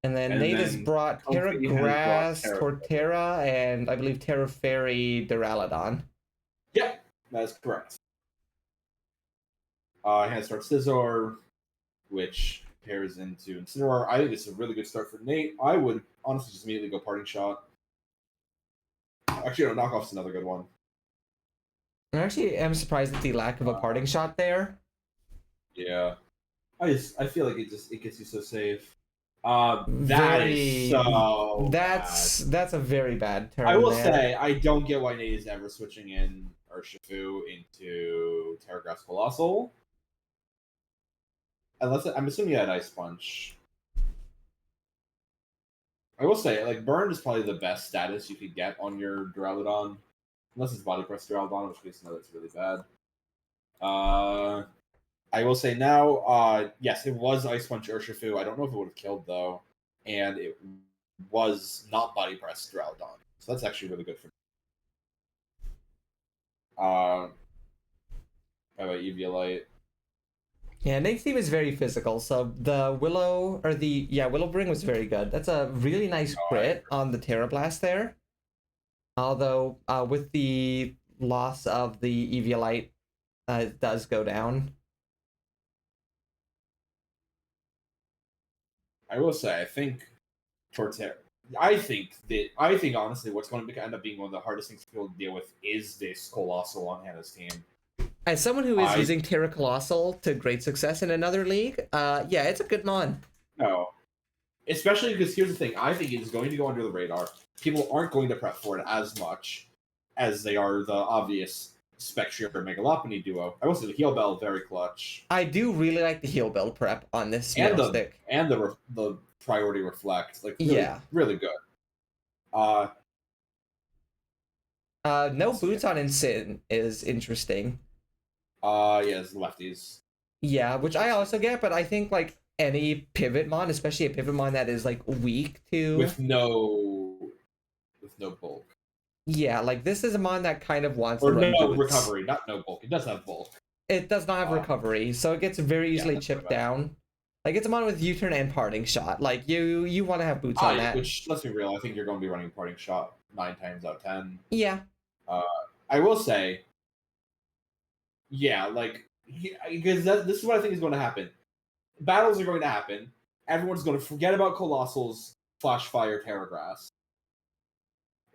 And then Nate has brought Terra Grass, Torterra, and I believe Terra Fairy Duraludon. Yeah, that is correct. Hand start Scizor, which pairs into Incineroar. I think it's a really good start for Nate. I would honestly just immediately go Parting Shot. Actually, no, Knockoff's another good one. I actually am surprised at the lack of a Parting Shot there. Yeah, I feel like it gets you so safe. That's a very bad turn. I will say I don't get why Nate is ever switching in Urshifu into Terra Grass Colossal. Unless I'm assuming you had Ice Punch. I will say, like, Burn is probably the best status you could get on your Duraludon. Unless it's Body Press Duraludon, which case, no, that's really bad. I will say now, yes, it was Ice Punch Urshifu. I don't know if it would have killed, though. And it was not Body Press Duraludon. So that's actually really good for me. How about Eviolite? Yeah, Nate's team is very physical, so the Willowbring was very good. That's a really nice crit on the Terra Blast there. Although, with the loss of the Eviolite, it does go down. I will say, I think Torterra. I think honestly, what's going to end up being one of the hardest things for people to deal with is this Colossal on Hannah's team. As someone who is using Terra Colossal to great success in another league, yeah, it's a good mon. No. Especially because here's the thing, I think it is going to go under the radar. People aren't going to prep for it as much as they are the obvious Spectrier or Mega Lopunny duo. I will say the Heal Bell, very clutch. I do really like the Heal Bell prep on this stick. And the Priority Reflect. Like, really, really good. No Boots on Incin is interesting. Yes, lefties. Yeah, which I also get, but I think like any pivot mon, especially a pivot mon that is like weak to with no bulk. Yeah, like this is a mon that kind of wants to run boots. Recovery, not no bulk. It does have bulk. It does not have recovery, so it gets very easily chipped down. Like it's a mon with U-turn and Parting Shot. Like you want to have boots on that. Which, let's be real, I think you're going to be running Parting Shot 9 times out of 10. Yeah. I will say, yeah, like because this is what I think is going to happen. Battles are going to happen. Everyone's going to forget about Colossal's Flash Fire Terra Grass.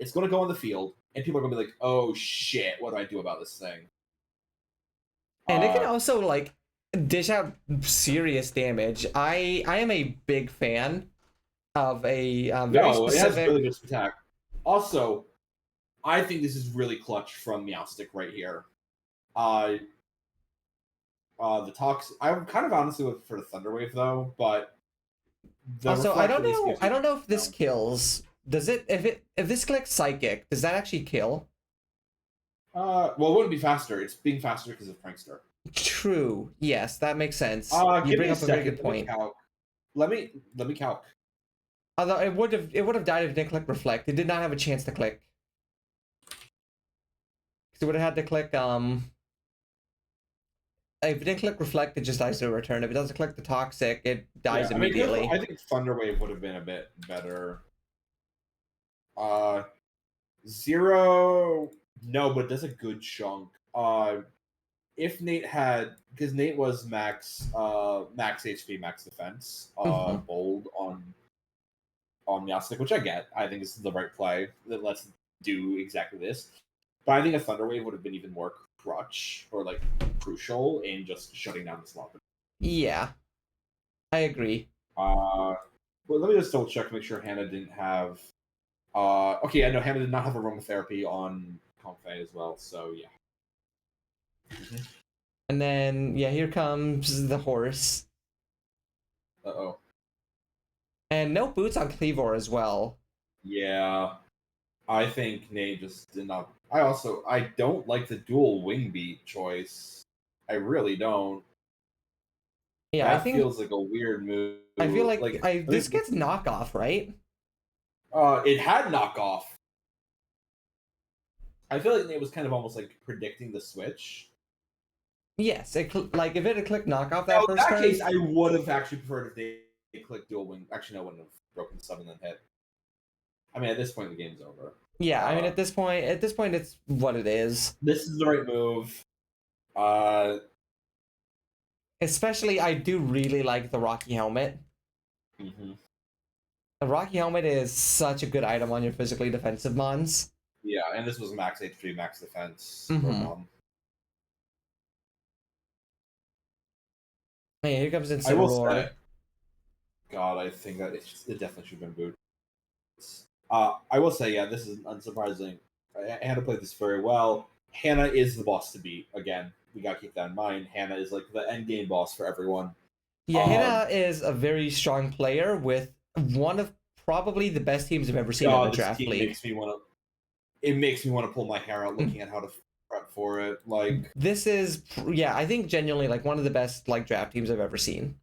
It's going to go on the field, and people are going to be like, "Oh shit, what do I do about this thing?" And it can also like dish out serious damage. I am a big fan of a very specific. It has really good attack. Also, I think this is really clutch from Meowstic right here. The Toxic. I'm kind of honestly looking for the Thunder Wave though, but also I don't know if this kills. Does it? If this clicks Psychic, does that actually kill? Well, it wouldn't be faster. It's being faster because of Prankster. True. Yes, that makes sense. You bring up a very good point. Let me calc. Although it would have died if it didn't click Reflect. It did not have a chance to click. Because it would have had to click if it didn't click Reflect, it just dies to a return. If it doesn't click the Toxic, it dies immediately. I think Thunder Wave would have been a bit better. 0, no, but that's a good chunk. If Nate had, because Nate was max HP, max defense, bold on Meowstic, which I get. I think this is the right play. That lets do exactly this. But I think a Thunder Wave would have been even more crutch or like crucial in just shutting down the slot. Yeah, I agree. Well, let me just double check, make sure Hannah didn't have. Okay, I know Hannah did not have aromatherapy on Comfey as well, so yeah. And then, yeah, here comes the horse. Uh-oh. And no boots on Cleavor as well. Yeah. I think Nate just did not. I don't like the dual wing beat choice. I really don't. Yeah, I That think feels like a weird move. I feel like Like this gets knockoff, right? it had knockoff. I feel like Nate was kind of almost like predicting the switch. Yes, like if it had clicked knockoff Now, that in first that turn. case, I would have actually preferred if they clicked dual wing. Actually, no, I wouldn't have broken the 7 and hit. I mean, at this point, the game's over. Yeah, I mean, at this point, it's what it is. This is the right move. Especially, I do really like the Rocky Helmet. Mm-hmm. The Rocky Helmet is such a good item on your physically defensive mons. Yeah, and this was max HP, max defense. Man, here comes I will say, Incineroar. God, I think that it definitely should have been boot. I will say, yeah, this is unsurprising. Hannah played this very well. Hannah is the boss to beat. Again, we gotta keep that in mind. Hannah is like the end game boss for everyone. Yeah, Hannah is a very strong player with one of probably the best teams I've ever seen in a draft league. It makes me want to pull my hair out looking at how to prep for it. Like, this is, yeah, I think genuinely like one of the best like draft teams I've ever seen.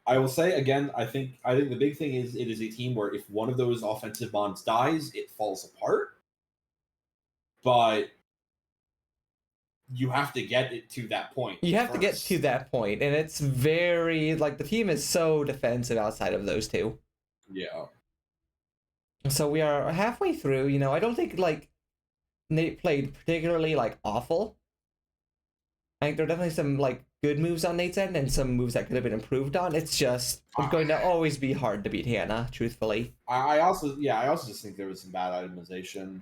I will say again, I think the big thing is it is a team where if one of those offensive bonds dies, it falls apart. But you have to get it to that point. You have to get to that point, and it's very like the team is so defensive outside of those two. Yeah. So we are halfway through. You know, I don't think like Nate played particularly like awful. I think there are definitely some like good moves on Nate's end and some moves that could have been improved on. It's just going to always be hard to beat Hannah, truthfully. I also just think there was some bad itemization.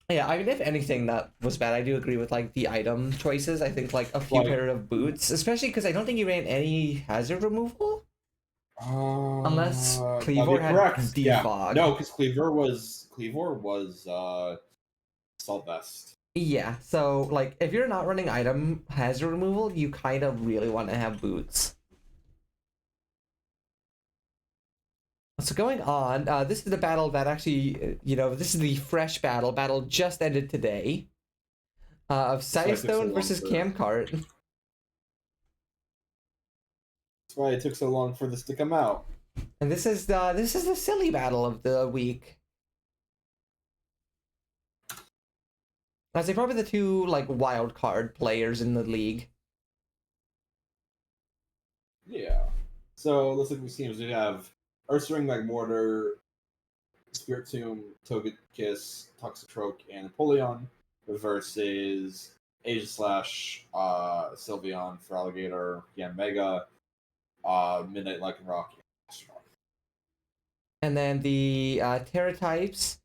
Yeah, I mean, if anything that was bad, I do agree with like the item choices. I think like a few pair of boots, especially because I don't think he ran any hazard removal. Unless Cleavor had defog. Yeah. No, because Cleavor was Assault Vest. Yeah, so like if you're not running item hazard removal, you kind of really want to have boots. So going on, this is the battle that actually, this is the fresh battle. Battle just ended today. Of Sidestone versus Camcart. That's why it took so long for this to come out. And this is the silly battle of the week. I'd say probably the two like wild card players in the league. Yeah. So let's look at these teams. We have Ursaring, Magmortar, Spirit Tomb, Togekiss, Toxicroak, and Napoleon versus Aegislash, Sylveon for Alligator, Mega, Midnight Lycanroc, and Astronaut. And then the Terra types,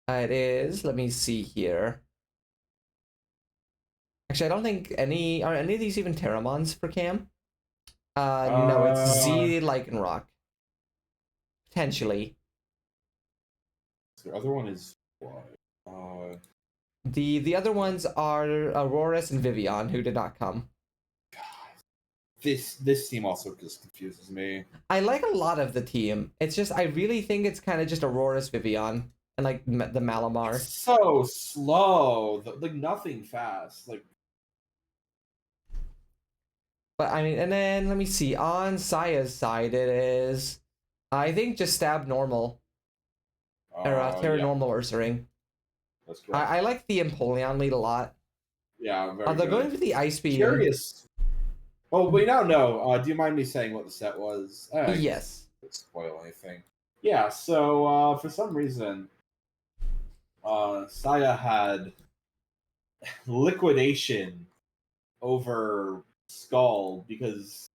it is, let me see here. Actually, I don't think are any of these even Terramons for Cam? No, it's Z Lycanroc. Potentially. The other one is the other ones are Auroras and Vivian, who did not come. God, this team also just confuses me. I like a lot of the team. It's just I really think it's kind of just Auroras, Vivian, and like the Malamar. It's so slow, like nothing fast, like. But I mean, and then let me see. On Saya's side, it is, I think, just Stab Normal. Or Terra Normal Ursaring. That's correct. I like the Empoleon lead a lot. Yeah, very They're good. going for the Ice Beam. Curious. Well, we now know. Do you mind me saying what the set was? Yes. Don't spoil anything. Yeah, so for some reason, Saya had liquidation over Scald because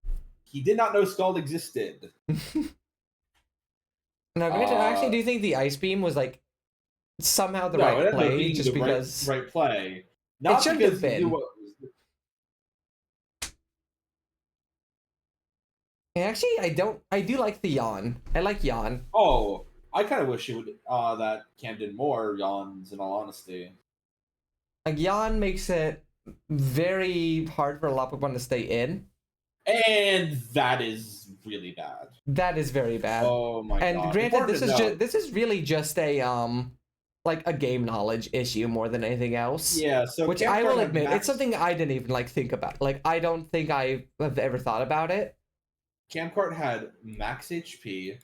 he did not know Scald existed. Now, actually, do you think the Ice Beam was like somehow the right play? Just because right play, not it should because have been. And actually, I do like the yawn. I like yawn. Oh, I kind of wish it would that Cam did more yawns. In all honesty, like yawn makes it very hard for a lot of people to stay in. And that is really bad. That is very bad. Oh my and god. granted, this is really just a like a game knowledge issue more than anything else. Yeah, so which I will admit, it's something I didn't even like think about. Like I don't think I have ever thought about it. Camcart had max HP,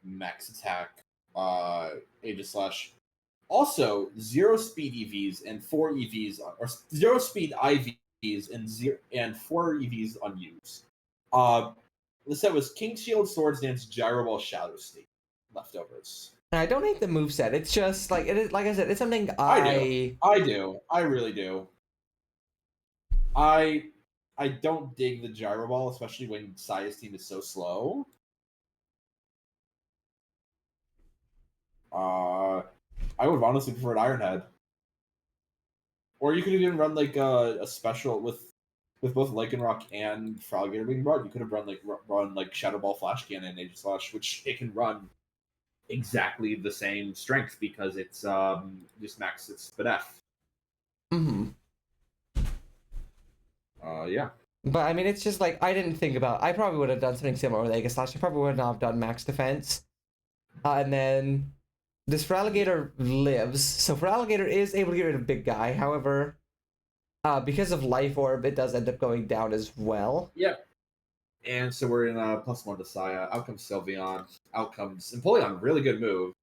max attack, Aegis Slash, also 0 speed EVs and 4 EVs, or 0 speed IVs and 4 EVs unused. The set was King Shield, Swords Dance, Gyro Ball, Shadow State leftovers. And I don't hate the moveset. It's just like it is. Like I said, it's something I do. I really do. I don't dig the Gyro Ball, especially when Saya's team is so slow. I would honestly prefer Iron Head. Or you could even run like a special with both Lycanroc and Froggator being brought. You could have run like Shadow Ball, Flash Cannon, and Aegis Slash, which it can run exactly the same strength because it's just max its SpDef. Mm-hmm. Yeah. But I mean, it's just like I didn't think about. I probably would have done something similar with Aegis Slash. I probably would not have done max defense. And then this Feraligatr lives, so Feraligatr is able to get rid of Big Guy. However, because of Life Orb, it does end up going down as well. Yep. And so we're in +1 to Saya. Out comes Sylveon. Out comes Empoleon. Really good move.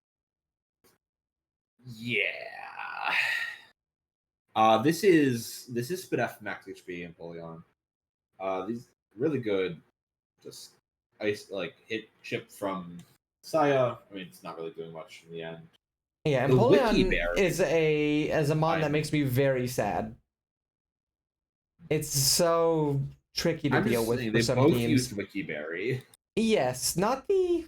Yeah. This is SpDef max HP Empoleon. These really good. Just ice like hit chip from Saya. I mean, it's not really doing much in the end. Yeah, Empoleon is a mon that makes me very sad. It's so tricky to deal with for some teams. They both used Wiki Berry. Yes, not the.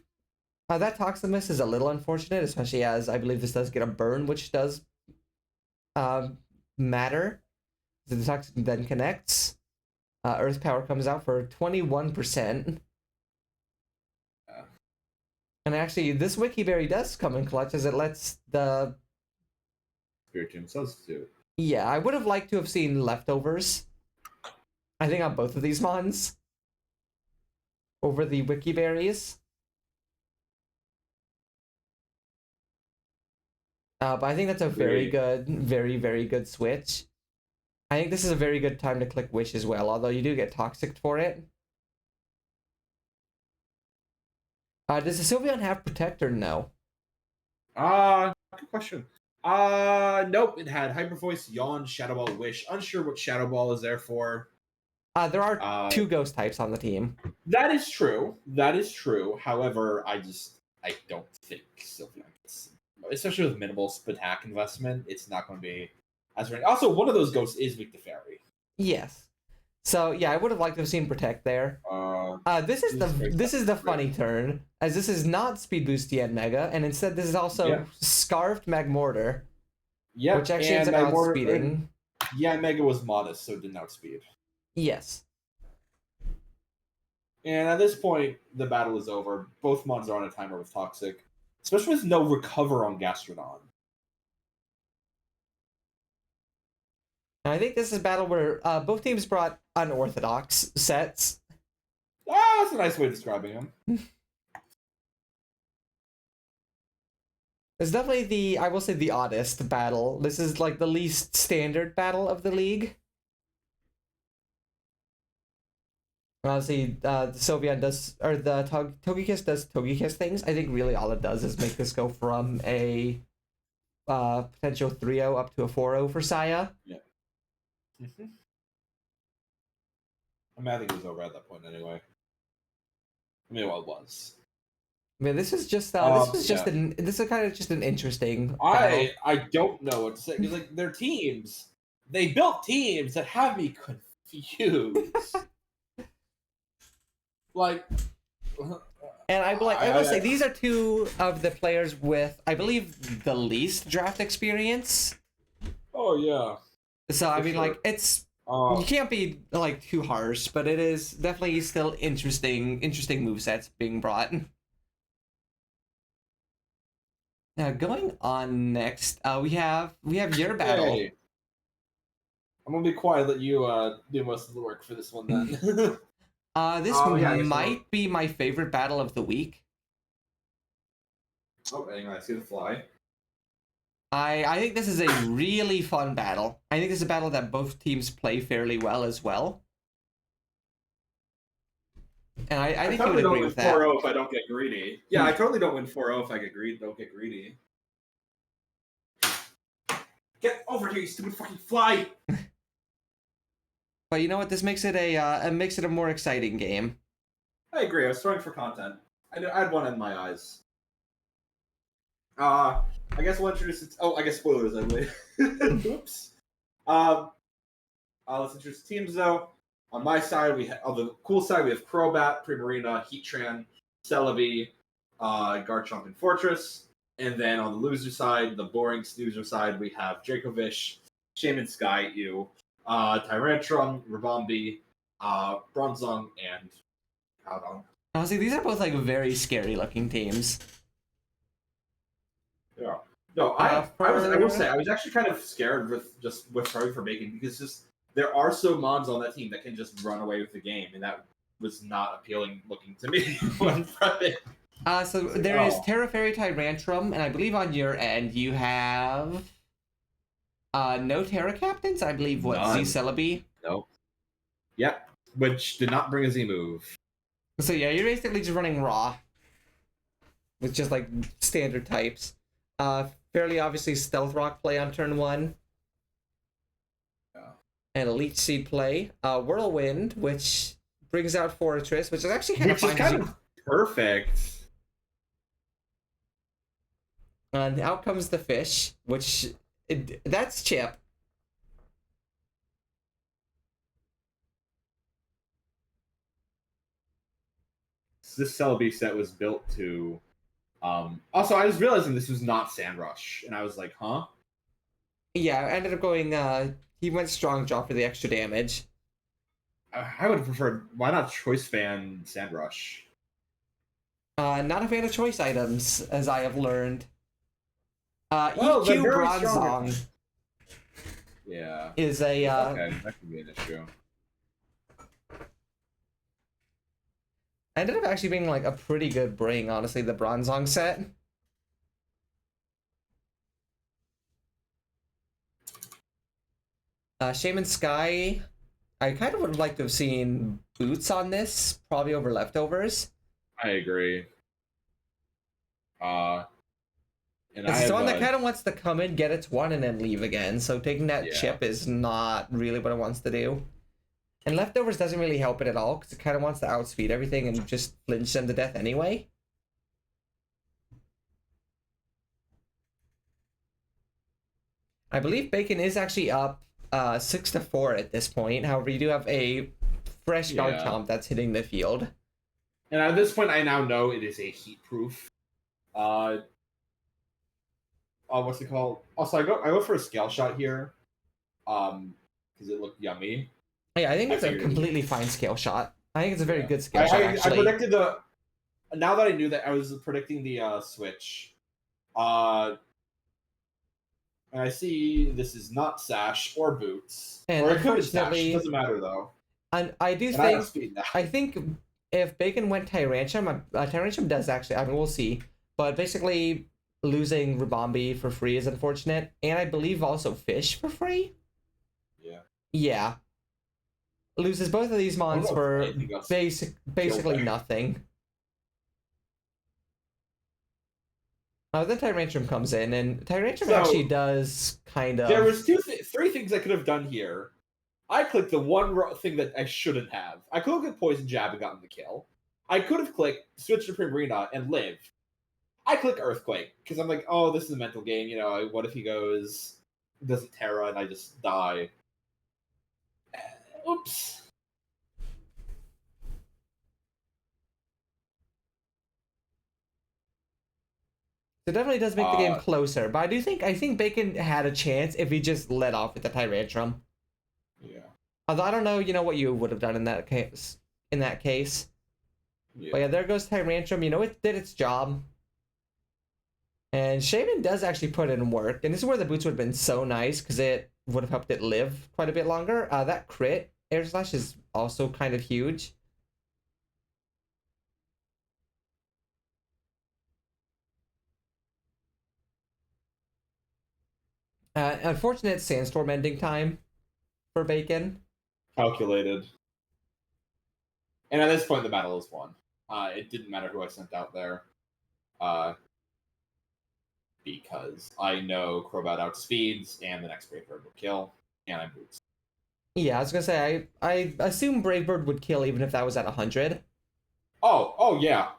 That Toxamus is a little unfortunate, especially as I believe this does get a burn, which does matter. The Toxin then connects. Earth Power comes out for 21%. And actually, this Wiki Berry does come in clutch as it lets the Spiritomb substitute. Yeah, I would have liked to have seen leftovers. I think on both of these mons over the Wiki Berries. But I think that's a very good, very, very good switch. I think this is a very good time to click Wish as well, although you do get Toxic for it. Does the Sylveon have Protect or no? Good question. Nope, it had Hyper Voice, Yawn, Shadow Ball, Wish. Unsure what Shadow Ball is there for. There are 2 ghost types on the team. That is true. That is true. However, I don't think Sylveon gets, especially with minimal attack investment, it's not going to be as right. Also, one of those ghosts is weak to Fairy. Yes. So yeah, I would have liked to have seen Protect there. This is the funny turn, as this is not Speed Boost Mega, and instead this is also Scarfed Magmortar. Yeah, which actually ends up outspeeding. Yeah, Mega was modest, so it didn't outspeed. Yes. And at this point, the battle is over. Both mods are on a timer with Toxic, especially with no recover on Gastrodon. I think this is a battle where both teams brought unorthodox sets. That's a nice way of describing them. It's definitely I will say, the oddest battle. This is like the least standard battle of the league. Obviously, the Sylveon does, or the Togekiss does Togekiss things. I think really all it does is make this go from a potential 3-0 up to a 4-0 for Saya. Yeah. I mean, I think it was over at that point anyway. I mean, well, it was. I mean, this is just this is kind of just an interesting battle. I don't know what to say, because like their teams, they built teams that have me confused. Like, and I will say these are 2 of the players with, I believe, the least draft experience. Oh yeah. So I mean, like, it's you can't be like too harsh, but it is definitely still interesting movesets being brought. Now going on next, we have your battle. I'm gonna be quiet. Let you do most of the work for this one then. This might be my favorite battle of the week. Oh, hang on, I see the fly. I think this is a really fun battle. I think this is a battle that both teams play fairly well as well. And I think totally you would agree with that. 4-0 if I don't get greedy. Yeah, I totally don't win 4-0 if I don't get greedy. Get over here, you stupid fucking fly! But you know what? This makes it a more exciting game. I agree. I was throwing for content. I had one in my eyes. I guess we'll introduce it. Oh, I guess spoilers, I believe. Oops. Let's introduce the teams though. On my side, on the cool side, we have Crobat, Primarina, Heatran, Celebi, Garchomp, and Fortress. And then on the loser side, the boring snoozer side, we have Dracovish, Shaman Sky-Ew, Tyrantrum, Ribombee, Bronzong, and Gigaton. Honestly, these are both like very scary looking teams. Yeah. No, I will say I was actually kind of scared with throwing for Bacon because there are so mons on that team that can just run away with the game, and that was not appealing looking to me when it. So there is Terra Fairy Tyrantrum, and I believe on your end you have no Terra Captains. I believe Z Celebi. No. Yep, which did not bring a Z move. So yeah, you're basically just running raw with just like standard types. Fairly obviously Stealth Rock play on turn 1. And a Leech Seed play. Whirlwind, which brings out Fortress, which is actually kind of fun. Kind of perfect. And out comes the fish, that's Chip. This Celebi set was built to. Also, I was realizing this was not Sandrush, and I was like, huh? Yeah, I ended up going. He went Strong Jaw for the extra damage. I would have preferred. Why not Choice Fan Sandrush? Not a fan of choice items, as I have learned. Well, EQ Bronzong. Yeah. Is a. Okay, that could be an issue. Ended up actually being like a pretty good bring, honestly, the Bronzong set. Shaman Sky, I kind of would have liked to have seen boots on this, probably over leftovers. I agree. And it's the one that kind of wants to come in, get its one, and then leave again. So taking that chip is not really what it wants to do. And leftovers doesn't really help it at all, because it kind of wants to outspeed everything and just flinch them to death anyway. I believe Bacon is actually up 6-4 at this point. However, you do have a fresh Garchomp that's hitting the field. And at this point, I now know it is a heat-proof. What's it called? Also, I go for a Scale Shot here, because it looked yummy. Yeah, I think it's a completely fine Scale Shot. I think it's a very good Scale Shot, actually. I predicted now that I knew that, I was predicting the switch. And I see this is not Sash or Boots. And or it could be Sash. It doesn't matter, though. And I think if Bacon went Tyrantrum, Tyrantrum does actually, I mean, we'll see. But basically, losing Ribombee for free is unfortunate. And I believe also Fish for free? Yeah. Yeah. Loses both of these mons for basically nothing. Then Tyrantrum comes in, and Tyrantrum actually does kind of... There was three things I could have done here. I clicked the one thing that I shouldn't have. I could have clicked Poison Jab and gotten the kill. I could have clicked Switch to Primarina and lived. I click Earthquake, because I'm like, oh, this is a mental game, you know, what if he does a Terra and I just die? Oops. It definitely does make the game closer, but I think Bacon had a chance if he just let off with the Tyrantrum. Yeah. Although I don't know, what you would have done in that case. Yeah. But yeah, there goes Tyrantrum. It did its job. And Shaman does actually put in work, and this is where the boots would have been so nice, because it would have helped it live quite a bit longer. That crit air slash is also kind of huge. Unfortunate sandstorm ending time for Bacon. Calculated. And at this point, the battle is won. It didn't matter who I sent out there. Because I know Crobat outspeeds, and the next Brave Bird will kill, and I'm boots. Yeah, I was gonna say I assume Brave Bird would kill even if that was at 100. Oh yeah.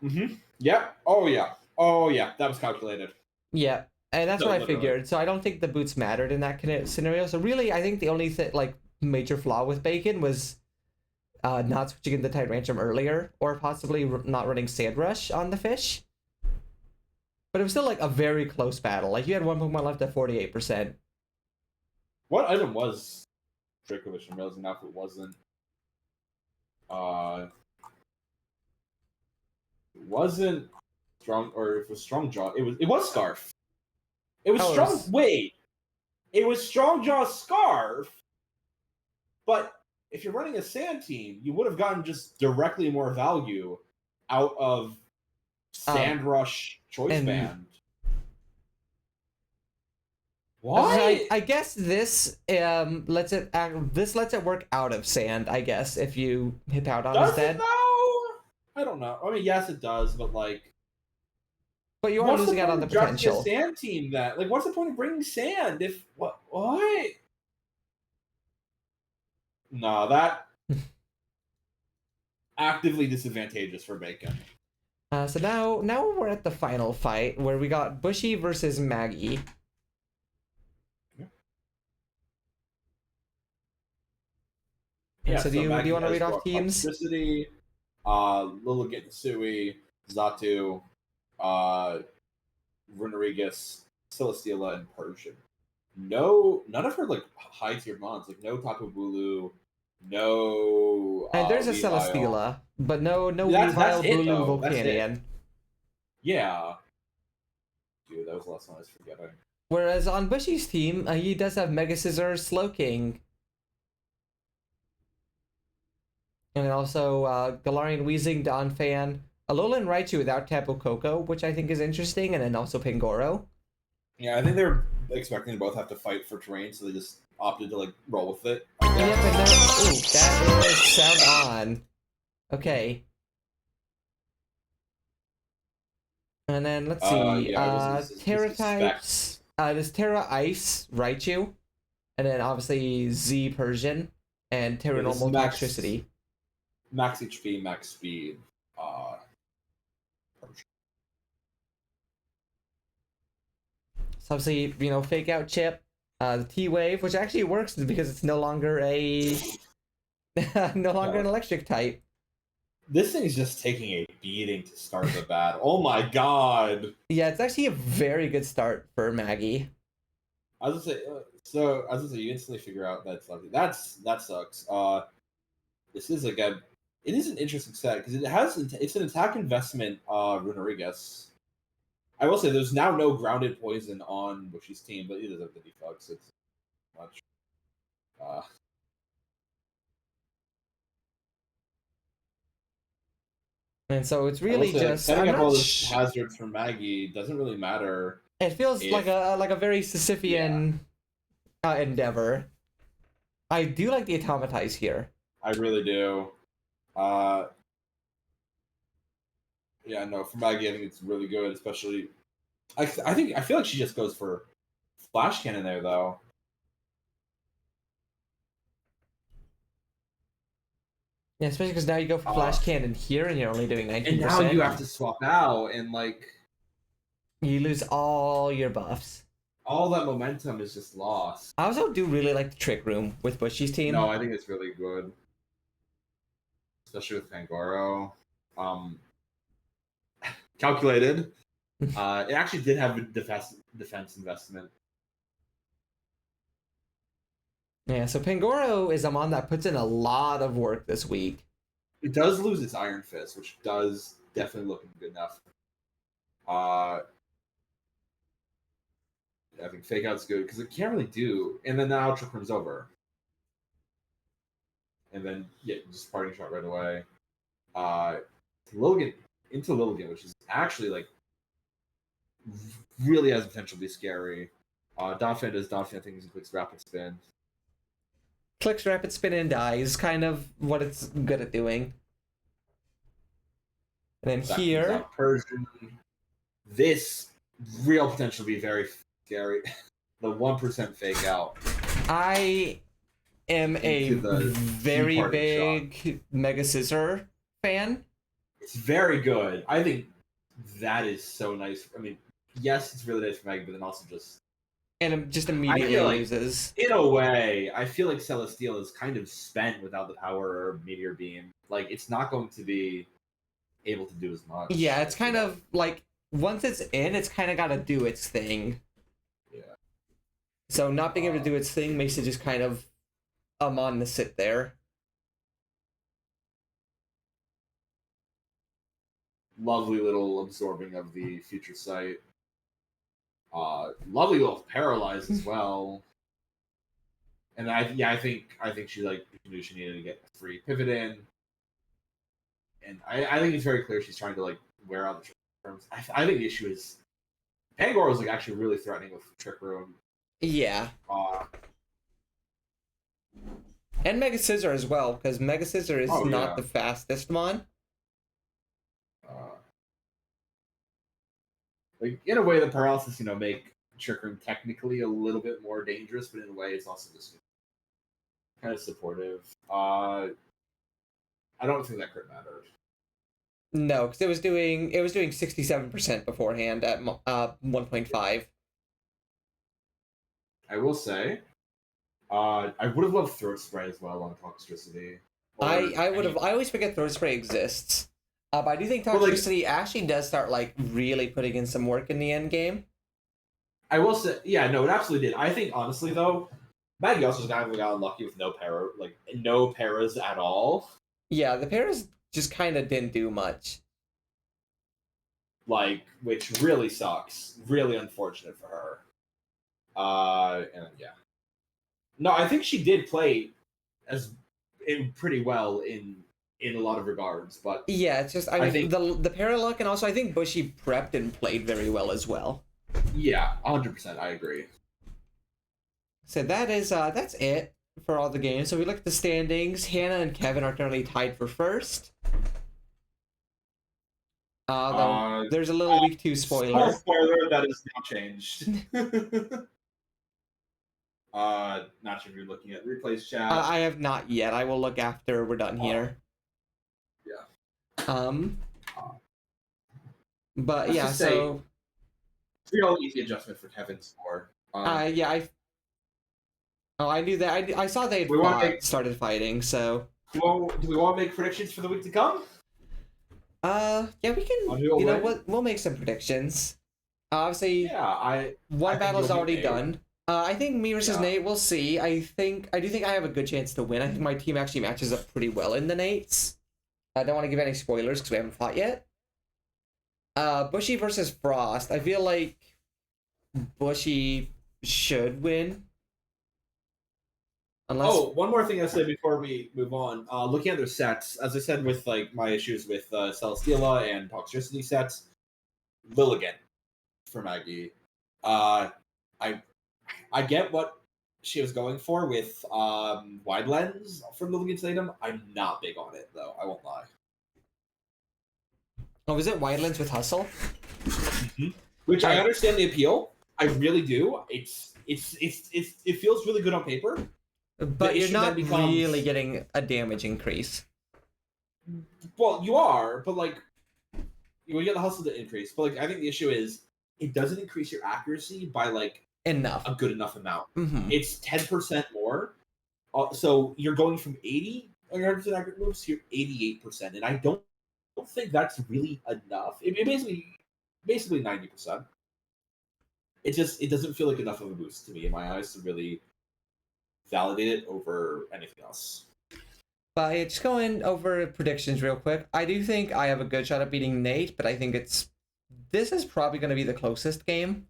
Yep. Oh yeah. That was calculated. Yeah, and that's So, what I literally. figured. So I don't think the boots mattered in that scenario. So really, I think the only like major flaw with Bacon was not switching into Tyrantrum earlier, or possibly not running Sand Rush on the fish. But it was still like a very close battle. Like you had one Pokemon left at 48%. What item was Dracovish? I'm realizing now if it wasn't. It wasn't strong, or if it was Strong Jaw. It was Scarf. It was Strong. Wait, it was Strong Jaw Scarf. But if you're running a Sand team, you would have gotten just directly more value out of Sand Rush Choice Band. What? I guess this lets it work out of Sand. I guess if you hit out on instead. I don't know. I mean, yes, it does, but like. But you are losing out on the potential. A Sand team that like, what's the point of bringing Sand if what? No, that actively disadvantageous for Bacon. So now we're at the final fight where we got Bushy versus Maggie. Yeah, so do you want to read off teams? Toxicity, Lilligant, Zatu, Runerigus, Celesteela, and Persian. None of her like high tier mons, like no Tapu Bulu, no. And there's a Celesteela, but no Weavile, Bulu, Volcanion. Yeah. Dude, that was the last one I was forgetting. Whereas on Bushy's team, he does have Mega Scissors, Slowking. And also Galarian Weezing, Donphan, Alolan Raichu without Tapu Koko, which I think is interesting, and then also Pangoro. Yeah, I think they're expecting to both have to fight for terrain, so they just opted to like roll with it. Yep, and then, ooh, that is sound on. Okay. And then let's see, Terra types. There's Terra Ice Raichu, and then obviously Z Persian, and Terra Normal Toxicity. Max HP, max speed. So obviously, fake out chip, the T-Wave, which actually works because it's no longer an electric type. This thing's just taking a beating to start the battle. Oh my god! Yeah, it's actually a very good start for Maggie. I was gonna say, you instantly figure out that something that sucks. This is it is an interesting set because it's an attack investment. Runerigus. I will say there's now no grounded poison on Bushy's team, but he does have the defugs. It's much. And so it's really just setting up all those hazards for Maggie doesn't really matter. It feels like a very Sisyphean endeavor. I do like the Automatize here. I really do. Yeah, no, for Maggie, I think it's really good, especially. I feel like she just goes for Flash Cannon there, though. Yeah, especially because now you go for Flash Cannon here, and you're only doing 19%. And now you have to swap out, and like you lose all your buffs. All that momentum is just lost. I also do really like the Trick Room with Bushy's team. No, I think it's really good, especially with Pangoro. Calculated. It actually did have a defense investment. Yeah, so Pangoro is a mon that puts in a lot of work this week. It does lose its Iron Fist, which does definitely look good enough. I think Fake Out's good because it can't really do. And then now Trick Room's over. And then, yeah, just parting shot right away. Lilligant into Lilligant, which is actually like really has potential to be scary. Donphan does Donphan things and clicks Rapid Spin. Clicks Rapid Spin and dies, kind of what it's good at doing. And then here, Persian. This real potential to be very scary. The 1% Fake Out. I am a very big shot. Mega Scissor fan. It's very good. I think that is so nice. I mean, yes, it's really nice for Mega, but then also just... And it just immediately loses. In a way, I feel like Celestial is kind of spent without the power or Meteor Beam. Like, it's not going to be able to do as much. Yeah, it's kind of like, once it's in, it's kind of got to do its thing. Yeah. So not being able to do its thing makes it just kind of on to sit there. Lovely little absorbing of the future sight. Lovely little paralyze as well. And I think she knew she needed to get a free pivot in. And I think it's very clear she's trying to like wear out the Trick Rooms. I think the issue is Pangor was like actually really threatening with Trick Room. Yeah. And Mega Scissor as well, because Mega Scissor is not the fastest one. Like in a way, the paralysis, make Trick Room technically a little bit more dangerous, but in a way, it's also just kind of supportive. I don't think that crit mattered. No, because it was doing 67% beforehand at 1.5. I will say, I would have loved Throat Spray as well on Toxicity. I always forget Throat Spray exists. But I do think Toxicity actually does start like really putting in some work in the end game. I will say, yeah, no, it absolutely did. I think honestly though, Maggie also got unlucky with no paras at all. Yeah, the paras just kind of didn't do much. Which really sucks. Really unfortunate for her. And yeah. No, I think she did play pretty well in a lot of regards, but yeah, it's just I think the para luck, and also I think Bushy prepped and played very well as well. Yeah, 100%, I agree. So that's it for all the games. So we look at the standings. Hannah and Kevin are currently tied for first. There's a little week 2 spoiler. Small spoiler that is now changed. Not sure if you're looking at replays chat. I have not yet. I will look after we're done here. Yeah. But yeah, so real easy adjustment for Kevin's score. Yeah, I knew that. I saw they started fighting. So do we want to make predictions for the week to come? Yeah, we can. You know what? We'll make some predictions. Obviously, one battle's already done. I think me versus Nate. We'll see. I do think I have a good chance to win. I think my team actually matches up pretty well in the Nates. I don't want to give any spoilers because we haven't fought yet. Bushy versus Frost. I feel like Bushy should win. Unless... one more thing I'll say before we move on. Looking at their sets, as I said with my issues with Celesteela and Toxicity sets, Lilligant for Maggie. I get what she was going for with Wide Lens from Lilligant's item. I'm not big on it though. I won't lie. Oh, was it Wide Lens with Hustle? Mm-hmm. Which I understand the appeal. I really do. It feels really good on paper. But you're not really getting a damage increase. Well, you are, but you get the Hustle to increase. But I think the issue is it doesn't increase your accuracy by enough, a good enough amount. Mm-hmm. It's 10% more. So you're going from 80 on your 100% accurate moves to 88%, and I don't think that's really enough. It basically 90%. It doesn't feel like enough of a boost to me in my eyes to really validate it over anything else. But just going over predictions real quick. I do think I have a good shot at beating Nate, but I think this is probably going to be the closest game.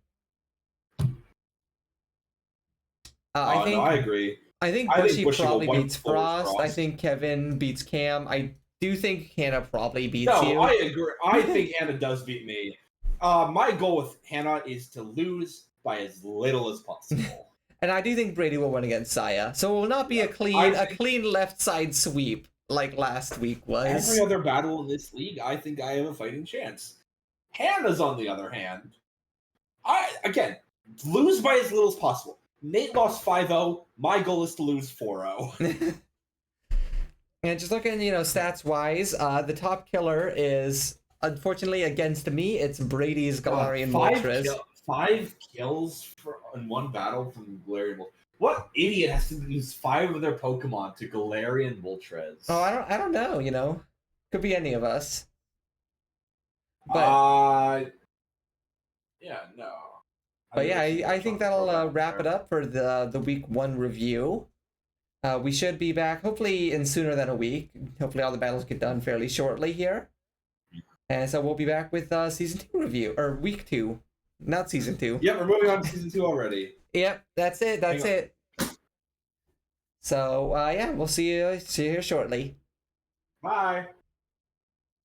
No, I agree. I think Bushy probably beats Frost. I think Kevin beats Cam. I do think Hannah probably beats you. No, I agree. I think Hannah does beat me. My goal with Hannah is to lose by as little as possible. And I do think Brady will win against Saya. So it will not be a clean left side sweep like last week was. Every other battle in this league, I think I have a fighting chance. Hannah's on the other hand. Again, lose by as little as possible. Nate lost 5-0. My goal is to lose 4-0. And just looking, stats-wise, the top killer is, unfortunately, against me, it's Brady's Galarian Moltres. 5 kills in one battle from Galarian Moltres. What idiot has to use 5 of their Pokemon to Galarian Moltres? Oh, I don't know, Could be any of us. But, yeah, no. But yeah, I think that'll wrap it up for the week 1 review. We should be back hopefully in sooner than a week. Hopefully all the battles get done fairly shortly here. And so we'll be back with season 2 review, or week 2, not season 2. Yep, we're moving on to season 2 already. Yep, that's it. So yeah, we'll see you here shortly. Bye.